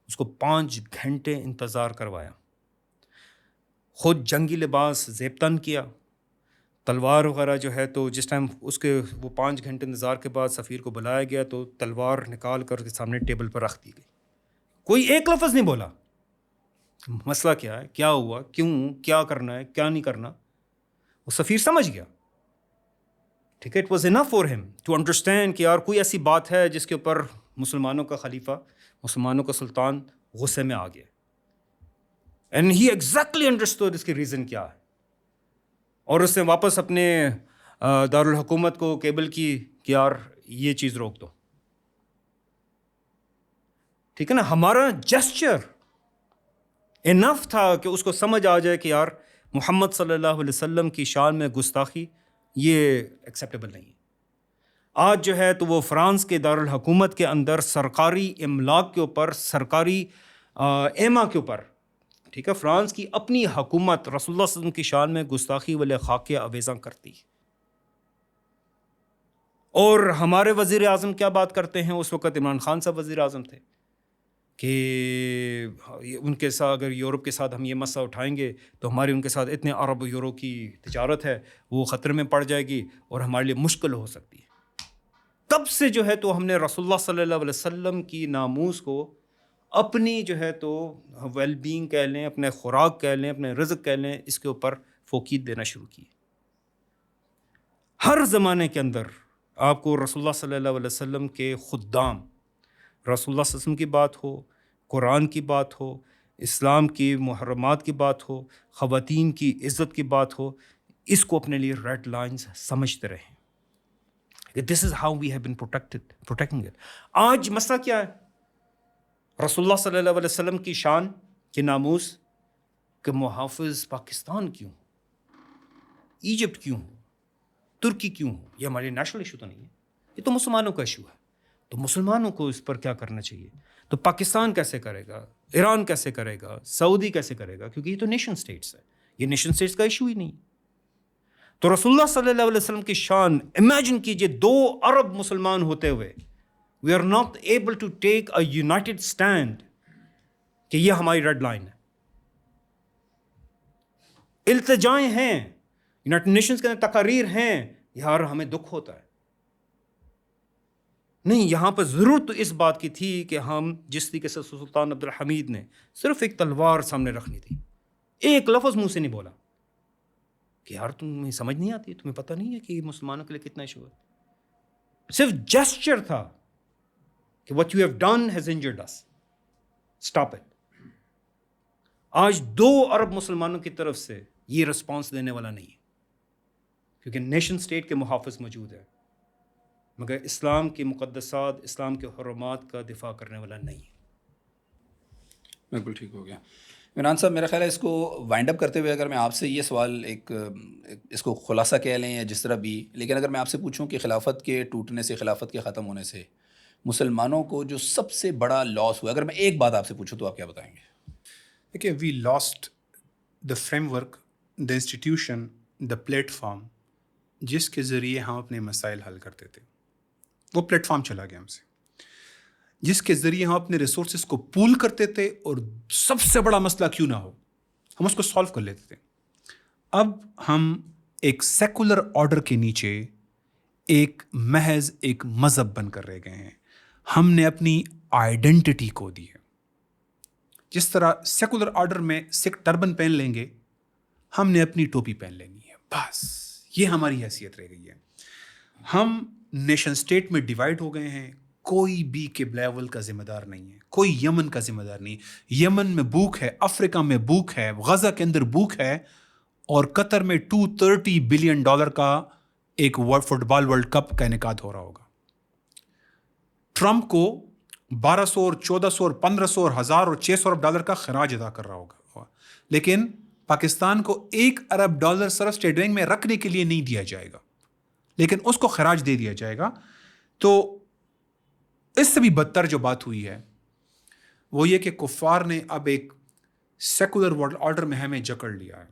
اس کو 5 گھنٹے انتظار کروایا، خود جنگی لباس زیب تن کیا، تلوار وغیرہ جو ہے تو جس ٹائم اس کے وہ 5 گھنٹے انتظار کے بعد سفیر کو بلایا گیا تو تلوار نکال کر کے سامنے ٹیبل پر رکھ دی گئی. کوئی ایک لفظ نہیں بولا مسئلہ کیا ہے، کیا ہوا، کیوں، کیا کرنا ہے، کیا نہیں کرنا. وہ سفیر سمجھ گیا. ٹھیک ہے، اٹ واز انف فار ہم ٹو انڈرسٹینڈ کہ یار کوئی ایسی بات ہے جس کے اوپر مسلمانوں کا خلیفہ، مسلمانوں کا سلطان غصے میں آ گیا. اینڈ ہی ایگزیکٹلی انڈرسٹوڈ اس کی ریزن کیا ہے، اور اس نے واپس اپنے دارالحکومت کو کیبل کی کہ یار یہ چیز روک دو. ٹھیک ہے نا، ہمارا جسچر انف تھا کہ اس کو سمجھ آ جائے کہ یار محمد صلی اللہ علیہ وسلم کی شان میں گستاخی یہ ایکسیپٹیبل نہیں ہے. آج جو ہے تو وہ فرانس کے دارالحکومت کے اندر سرکاری املاک کے اوپر، سرکاری ایما کے اوپر، ٹھیک ہے، فرانس کی اپنی حکومت رسول اللہ صلی اللہ علیہ وسلم کی شان میں گستاخی والے خاکے اویزاں کرتی ہے. اور ہمارے وزیر اعظم کیا بات کرتے ہیں، اس وقت عمران خان صاحب وزیر اعظم تھے، کہ ان کے ساتھ اگر یورپ کے ساتھ ہم یہ مسئلہ اٹھائیں گے تو ہماری ان کے ساتھ اتنے ارب یورو کی تجارت ہے وہ خطرے میں پڑ جائے گی اور ہمارے لیے مشکل ہو سکتی ہے. تب سے جو ہے تو ہم نے رسول اللہ صلی اللہ علیہ وسلم کی ناموس کو اپنی جو ہے تو ویل بینگ کہہ لیں، اپنے خوراک کہہ لیں، اپنے رزق کہہ لیں، اس کے اوپر فوقیت دینا شروع کی. ہر زمانے کے اندر آپ کو رسول اللہ صلی اللہ علیہ وسلم کے خدام، رسول اللہ صلی اللہ علیہ وسلم کی بات ہو، قرآن کی بات ہو، اسلام کی محرمات کی بات ہو، خواتین کی عزت کی بات ہو، اس کو اپنے لیے ریڈ لائنز سمجھتے رہیں. This is how we have been protecting it. آج مسئلہ کیا ہے؟ رسول اللہ صلی اللہ علیہ وسلم کی شان کہ ناموس کہ محافظ پاکستان کیوں ہو، ایجپٹ کیوں ہو، ترکی کیوں ہو؟ یہ ہمارے نیشنل ایشو تو نہیں ہے، یہ تو مسلمانوں کا ایشو ہے. تو مسلمانوں کو اس پر کیا کرنا چاہیے؟ تو پاکستان کیسے کرے گا، ایران کیسے کرے گا، سعودی کیسے کرے گا؟ کیونکہ یہ تو نیشن سٹیٹس ہے، یہ نیشن سٹیٹس کا ایشو ہی نہیں. تو رسول اللہ صلی اللہ علیہ وسلم کی شان امیجن کیجئے 2 ارب مسلمان ہوتے ہوئے we are not able to take a united stand کہ یہ ہماری ریڈ لائن ہے. التجائیں ہیں، یونائٹڈ نیشنز کے اندر تقاریر ہیں، یار ہمیں دکھ ہوتا ہے. نہیں، یہاں پر ضرورت تو اس بات کی تھی کہ ہم جس طریقے سے سلطان عبد الحمید نے صرف ایک تلوار سامنے رکھنی تھی، ایک لفظ منہ سے نہیں بولا کہ یار تمہیں سمجھ نہیں آتی، تمہیں پتہ نہیں ہے کہ مسلمانوں کے لیے کتنا ایشو ہے. صرف جیسچر تھا کہ what you have done has injured us, stop it. آج 2 ارب مسلمانوں کی طرف سے یہ رسپانس دینے والا نہیں ہے، کیونکہ نیشن سٹیٹ کے محافظ موجود ہیں، مگر اسلام کے مقدسات، اسلام کے حرمات کا دفاع کرنے والا نہیں ہے. بالکل ٹھیک ہو گیا. عمران صاحب، میرا خیال ہے اس کو وائنڈ اپ کرتے ہوئے اگر میں آپ سے یہ سوال اس کو خلاصہ کہہ لیں یا جس طرح بھی، لیکن اگر میں آپ سے پوچھوں کہ خلافت کے ٹوٹنے سے، خلافت کے ختم ہونے سے مسلمانوں کو جو سب سے بڑا لاس ہوا، اگر میں ایک بات آپ سے پوچھوں تو آپ کیا بتائیں گے؟ دیکھیے، we lost the framework, the institution, the platform جس کے ذریعے ہم اپنے مسائل حل کرتے تھے. وہ پلیٹ فارم چلا گیا ہم سے، جس کے ذریعے ہم اپنے ریسورسز کو پول کرتے تھے اور سب سے بڑا مسئلہ کیوں نہ ہو ہم اس کو سالو کر لیتے تھے. اب ہم ایک سیکولر آرڈر کے نیچے ایک محض ایک مذہب بن کر رہ گئے ہیں. ہم نے اپنی آئیڈینٹی کو دی ہے. جس طرح سیکولر آرڈر میں سکھ ٹربن پہن لیں گے، ہم نے اپنی ٹوپی پہن لینی ہے، بس یہ ہماری حیثیت رہ گئی ہے. ہم نیشن سٹیٹ میں ڈیوائیڈ ہو گئے ہیں. کوئی بھی قبلہ اول کا ذمہ دار نہیں ہے، کوئی یمن کا ذمہ دار نہیں. یمن میں بھوک ہے، افریقہ میں بھوک ہے، غزہ کے اندر بھوک ہے، اور قطر میں $230 بلین کا ایک فٹ بال ورلڈ کپ کا انعقاد ہو رہا ہوگا. ٹرمپ کو 1200 اور 1400 اور 1500 اور 1000 اور 600 ارب ڈالر کا خراج ادا کر رہا ہوگا، لیکن پاکستان کو $1 ارب صرف اسٹیٹ بینک میں رکھنے کے لیے نہیں دیا جائے گا، لیکن اس کو خراج دے دیا جائے گا. تو اس سے بھی بدتر جو بات ہوئی ہے وہ یہ کہ کفار نے اب ایک سیکولر ورلڈ آرڈر میں ہمیں جکڑ لیا ہے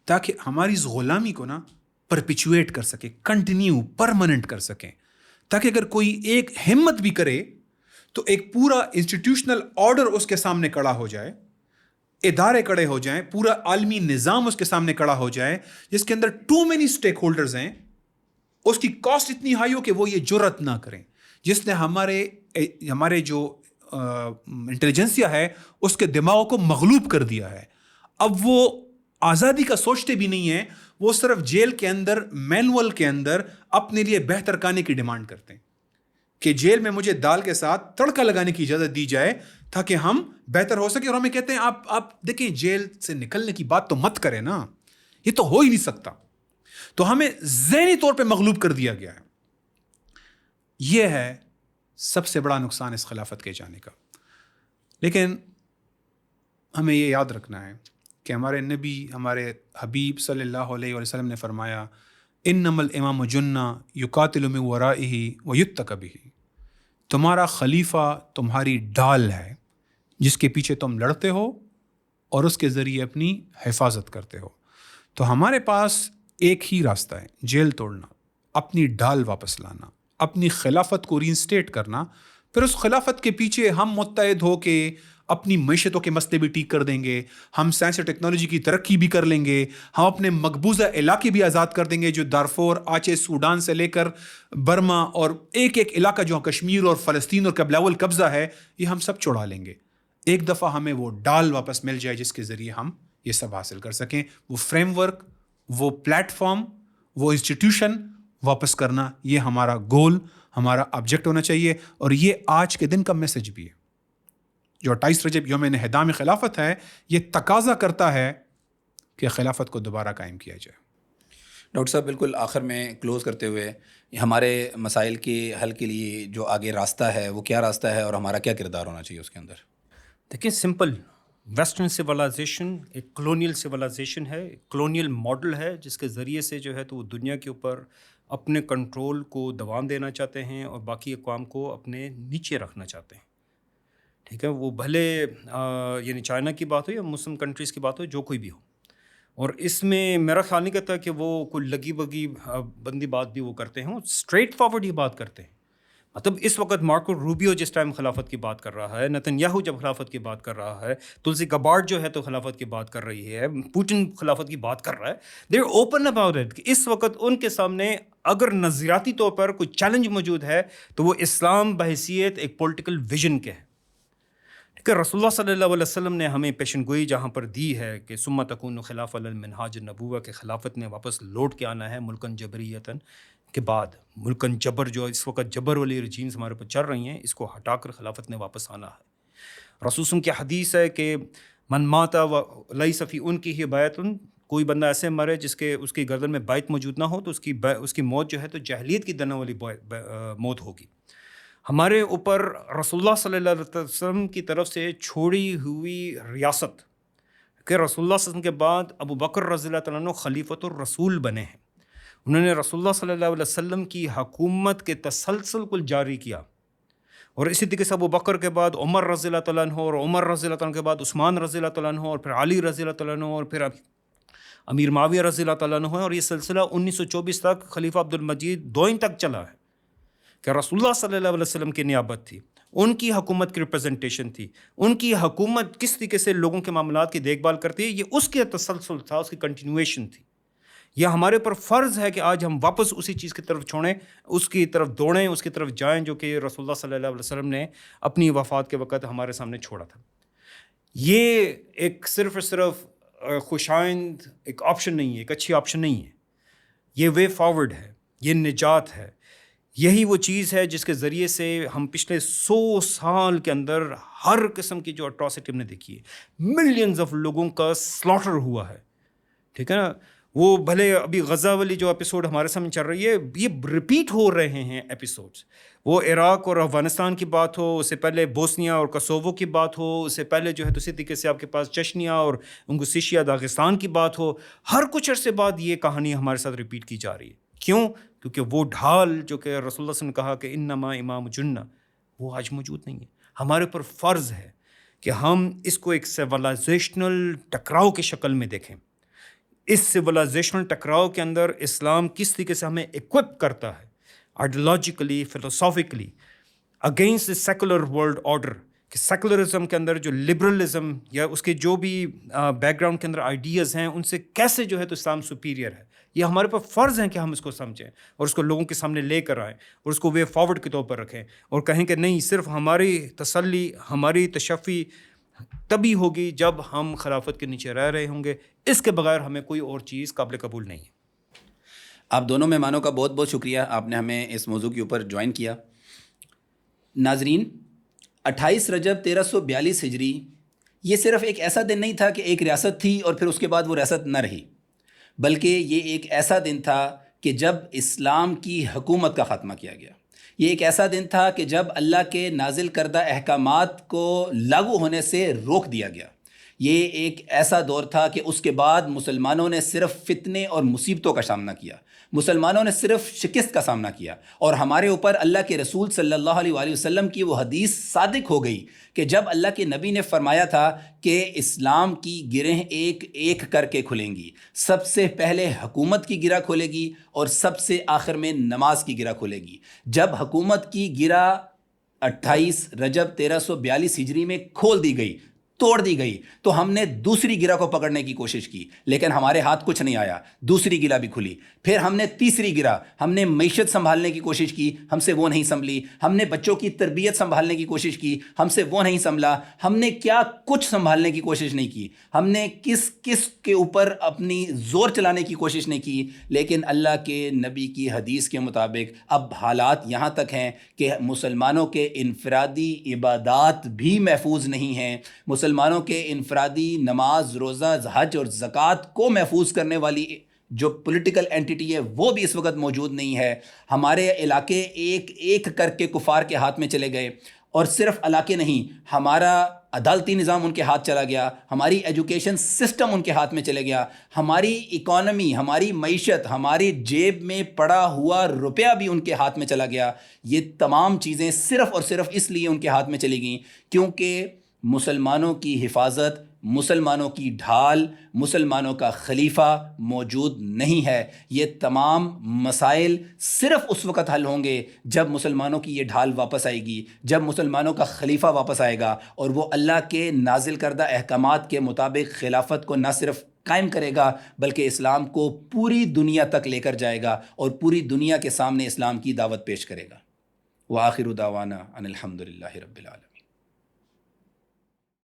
تاکہ ہماری اس غلامی کو نا پرپیچویٹ کر سکے، کنٹینیو، پرماننٹ کر سکیں، تاکہ اگر کوئی ایک ہمت بھی کرے تو ایک پورا انسٹیٹیوشنل آرڈر اس کے سامنے کھڑا ہو جائے، ادارے کھڑے ہو جائیں، پورا عالمی نظام اس کے سامنے کھڑا ہو جائے جس کے اندر ٹو مینی اسٹیک ہولڈرز ہیں. اس کی کاسٹ اتنی ہائی ہو کہ وہ یہ جرت نہ کریں. جس نے ہمارے جو انٹیلیجنسیا ہے اس کے دماغوں کو مغلوب کر دیا ہے. اب وہ آزادی کا سوچتے بھی نہیں ہیں، وہ صرف جیل کے اندر مینول کے اندر اپنے لیے بہتر کھانے کی ڈیمانڈ کرتے ہیں کہ جیل میں مجھے دال کے ساتھ تڑکا لگانے کی اجازت دی جائے تاکہ ہم بہتر ہو سکے. اور ہمیں کہتے ہیں آپ دیکھیں جیل سے نکلنے کی بات تو مت کریں نا، یہ تو ہو ہی نہیں سکتا. تو ہمیں ذہنی طور پہ مغلوب کر دیا گیا ہے. یہ ہے سب سے بڑا نقصان اس خلافت کے جانے کا. لیکن ہمیں یہ یاد رکھنا ہے کہ ہمارے نبی، ہمارے حبیب صلی اللہ علیہ وسلم نے فرمایا انما الامام جنہ یقاتل من ورائہ ویتق بہ. تمہارا خلیفہ تمہاری ڈال ہے جس کے پیچھے تم لڑتے ہو اور اس کے ذریعے اپنی حفاظت کرتے ہو. تو ہمارے پاس ایک ہی راستہ ہے، جیل توڑنا، اپنی ڈال واپس لانا، اپنی خلافت کو رینسٹیٹ کرنا. پھر اس خلافت کے پیچھے ہم متحد ہو کے اپنی معیشتوں کے مسئلے بھی ٹھیک کر دیں گے، ہم سائنس اور ٹیکنالوجی کی ترقی بھی کر لیں گے، ہم اپنے مقبوضہ علاقے بھی آزاد کر دیں گے، جو دارفور، آچے، سوڈان سے لے کر برما اور ایک ایک علاقہ جو کشمیر اور فلسطین اور قبلہ اول قبضہ ہے، یہ ہم سب چھڑا لیں گے. ایک دفعہ ہمیں وہ ڈال واپس مل جائے جس کے ذریعے ہم یہ سب حاصل کر سکیں. وہ فریم ورک، وہ پلیٹ فارم، وہ انسٹیٹیوشن واپس کرنا، یہ ہمارا گول، ہمارا آبجیکٹ ہونا چاہیے. اور یہ آج کے دن کا میسج بھی ہے. جو 28 رجب یوم انہدام خلافت ہے، یہ تقاضا کرتا ہے کہ خلافت کو دوبارہ قائم کیا جائے. ڈاکٹر صاحب، بالکل آخر میں کلوز کرتے ہوئے ہمارے مسائل کے حل کے لیے جو آگے راستہ ہے وہ کیا راستہ ہے اور ہمارا کیا کردار ہونا چاہیے اس کے اندر؟ دیکھیں، سمپل ویسٹرن سویلائزیشن ایک کلونیل سویلائزیشن ہے، ایک کلونیل ماڈل ہے جس کے ذریعے سے جو ہے تو وہ دنیا کے اوپر اپنے کنٹرول کو دوام دینا چاہتے ہیں اور باقی اقوام کو اپنے نیچے رکھنا چاہتے ہیں. ٹھیک ہے، وہ بھلے یعنی چائنا کی بات ہو یا مسلم کنٹریز کی بات ہو، جو کوئی بھی ہو. اور اس میں میرا خیال نہیں کرتا کہ وہ کوئی لگی بگی بندی بات بھی وہ کرتے ہیں، وہ اسٹریٹ فارورڈ ہی بات کرتے ہیں. مطلب اس وقت مارکو روبیو جس ٹائم خلافت کی بات کر رہا ہے، نتن یاہو جب خلافت کی بات کر رہا ہے، تلسی گبارڈ جو ہے تو خلافت کی بات کر رہی ہے، پوٹن خلافت کی بات کر رہا ہے. They are open about it کہ اس وقت ان کے سامنے اگر نظریاتی طور پر کوئی چیلنج موجود ہے تو وہ اسلام بحیثیت ایک پولیٹیکل ویژن کے ہے. کہ رسول اللہ صلی اللہ علیہ وسلم نے ہمیں پیشن گوئی جہاں پر دی ہے کہ ثم تکون خلاف علی المنہاج النبوہ کہ خلافت نے واپس لوٹ کے آنا ہے ملکن جبریتاً کے بعد. ملکن جبر جو اس وقت جبر والی رجیمز ہمارے پر چل رہی ہیں، اس کو ہٹا کر خلافت نے واپس آنا ہے. رسول اللہ کی حدیث ہے کہ من مات لیس فی ان کی ہی بیعۃ، کوئی بندہ ایسے مرے جس کے اس کی گردن میں بیعت موجود نہ ہو تو اس کی موت جو ہے تو جاہلیت کی دنوں والی موت ہوگی. ہمارے اوپر رسول اللہ صلی اللہ علیہ وسلم کی طرف سے چھوڑی ہوئی ریاست کہ رسول اللہ صلی اللہ علیہ وسلم کے بعد ابو بکر رضی اللہ تعالیٰ عنہ خلیفۃ الرسول بنے ہیں. انہوں نے رسول اللہ صلی اللہ علیہ وسلم کی حکومت کے تسلسل کو جاری کیا، اور اسی طریقے سے ابو بکر کے بعد عمر رضی اللہ تعالیٰ عنہ، اور عمر رضی اللہ تعالیٰ عنہ کے بعد عثمان رضی اللہ تعالیٰ عنہ، اور پھر علی رضی اللہ تعالیٰ عنہ، اور پھر امیر معاویہ رضی اللہ تعالیٰ عنہ. اور یہ سلسلہ 1924 تک خلیفہ عبد المجید دوئم تک چلا ہے کہ رسول اللہ صلی اللہ علیہ وسلم کی نیابت تھی، ان کی حکومت کی ریپرزنٹیشن تھی، ان کی حکومت کس طریقے سے لوگوں کے معاملات کی دیکھ بھال کرتی ہے، یہ اس کے تسلسل تھا، اس کی کنٹینویشن تھی. یہ ہمارے پر فرض ہے کہ آج ہم واپس اسی چیز کی طرف چھوڑیں، اس کی طرف دوڑیں، اس کی طرف جائیں جو کہ رسول اللہ صلی اللہ علیہ وسلم نے اپنی وفات کے وقت ہمارے سامنے چھوڑا تھا. یہ ایک صرف خوش آئند ایک آپشن نہیں ہے، ایک اچھی آپشن نہیں ہے، یہ وے فارورڈ ہے، یہ نجات ہے. یہی وہ چیز ہے جس کے ذریعے سے ہم پچھلے 100 سال کے اندر ہر قسم کی جو اٹراسٹی ہم نے دیکھی ہے، ملینز آف لوگوں کا سلاٹر ہوا ہے. ٹھیک ہے نا، وہ بھلے ابھی غزہ والی جو ایپیسوڈ ہمارے سامنے چل رہی ہے، یہ ریپیٹ ہو رہے ہیں ایپیسوڈز. وہ عراق اور افغانستان کی بات ہو، اس سے پہلے بوسنیا اور کوسوو کی بات ہو، اس سے پہلے جو ہے اسی طریقے سے آپ کے پاس چچنیا اور انگوشیشیا داغستان کی بات ہو، ہر کچھ عرصے بعد یہ کہانی ہمارے ساتھ ریپیٹ کی جا رہی ہے. کیوں؟ کیونکہ وہ ڈھال جو کہ رسول اللہ صلی اللہ علیہ وسلم نے کہا کہ انما امام جنہ، وہ آج موجود نہیں ہے. ہمارے پر فرض ہے کہ ہم اس کو ایک سیولائزیشنل ٹکراؤ کی شکل میں دیکھیں. اس سیولائزیشنل ٹکراؤ کے اندر اسلام کس طریقے سے ہمیں ایکوپ کرتا ہے ideologically, philosophically against the secular world order, کہ سیکولرزم کے اندر جو لبرلزم یا اس کے جو بھی بیک گراؤنڈ کے اندر آئیڈیاز ہیں ان سے کیسے جو ہے تو اسلام سپیریئر ہے. یہ ہمارے پر فرض ہیں کہ ہم اس کو سمجھیں اور اس کو لوگوں کے سامنے لے کر آئیں اور اس کو وے فارورڈ کے طور پر رکھیں اور کہیں کہ نہیں، صرف ہماری تسلی، ہماری تشفی تبھی ہوگی جب ہم خلافت کے نیچے رہ رہے ہوں گے، اس کے بغیر ہمیں کوئی اور چیز قابل قبول نہیں ہے. آپ دونوں مہمانوں کا بہت بہت شکریہ، آپ نے ہمیں اس موضوع کے اوپر جوائن کیا. ناظرین، 28 رجب 1342 ہجری یہ صرف ایک ایسا دن نہیں تھا کہ ایک ریاست تھی اور پھر اس کے بعد وہ ریاست نہ رہی، بلکہ یہ ایک ایسا دن تھا کہ جب اسلام کی حکومت کا خاتمہ کیا گیا. یہ ایک ایسا دن تھا کہ جب اللہ کے نازل کردہ احکامات کو لاگو ہونے سے روک دیا گیا. یہ ایک ایسا دور تھا کہ اس کے بعد مسلمانوں نے صرف فتنے اور مصیبتوں کا سامنا کیا، مسلمانوں نے صرف شکست کا سامنا کیا، اور ہمارے اوپر اللہ کے رسول صلی اللہ علیہ وآلہ وسلم کی وہ حدیث صادق ہو گئی کہ جب اللہ کے نبی نے فرمایا تھا کہ اسلام کی گرہیں ایک ایک کر کے کھلیں گی، سب سے پہلے حکومت کی گرہ کھلے گی اور سب سے آخر میں نماز کی گرہ کھلے گی. جب حکومت کی گرہ 28 رجب 1342 ہجری میں کھول دی گئی، توڑ دی گئی، تو ہم نے دوسری گرہ کو پکڑنے کی کوشش کی، لیکن ہمارے ہاتھ کچھ نہیں آیا. دوسری گرہ بھی کھلی، پھر ہم نے تیسری گرہ، ہم نے معیشت سنبھالنے کی کوشش کی، ہم سے وہ نہیں سنبھلی. ہم نے بچوں کی تربیت سنبھالنے کی کوشش کی، ہم سے وہ نہیں سنبھلا. ہم نے کیا کچھ سنبھالنے کی کوشش نہیں کی، ہم نے کس کے اوپر اپنی زور چلانے کی کوشش نہیں کی. لیکن اللہ کے نبی کی حدیث کے مطابق اب حالات یہاں تک ہیں کہ مسلمانوں کے انفرادی عبادات بھی محفوظ نہیں ہیں. مسلمانوں کے انفرادی نماز، روزہ، حج اور زکوٰۃ کو محفوظ کرنے والی جو پولیٹیکل اینٹیٹی ہے وہ بھی اس وقت موجود نہیں ہے. ہمارے علاقے ایک ایک کر کے کفار کے ہاتھ میں چلے گئے، اور صرف علاقے نہیں، ہمارا عدالتی نظام ان کے ہاتھ چلا گیا، ہماری ایجوکیشن سسٹم ان کے ہاتھ میں چلے گیا، ہماری اکانومی، ہماری معیشت، ہماری جیب میں پڑا ہوا روپیہ بھی ان کے ہاتھ میں چلا گیا. یہ تمام چیزیں صرف اور صرف اس لیے ان کے ہاتھ میں چلی گئیں کیونکہ مسلمانوں کی حفاظت، مسلمانوں کی ڈھال، مسلمانوں کا خلیفہ موجود نہیں ہے. یہ تمام مسائل صرف اس وقت حل ہوں گے جب مسلمانوں کی یہ ڈھال واپس آئے گی، جب مسلمانوں کا خلیفہ واپس آئے گا اور وہ اللہ کے نازل کردہ احکامات کے مطابق خلافت کو نہ صرف قائم کرے گا بلکہ اسلام کو پوری دنیا تک لے کر جائے گا اور پوری دنیا کے سامنے اسلام کی دعوت پیش کرے گا. وآخر دعوانا ان الحمد للہ رب العالمین.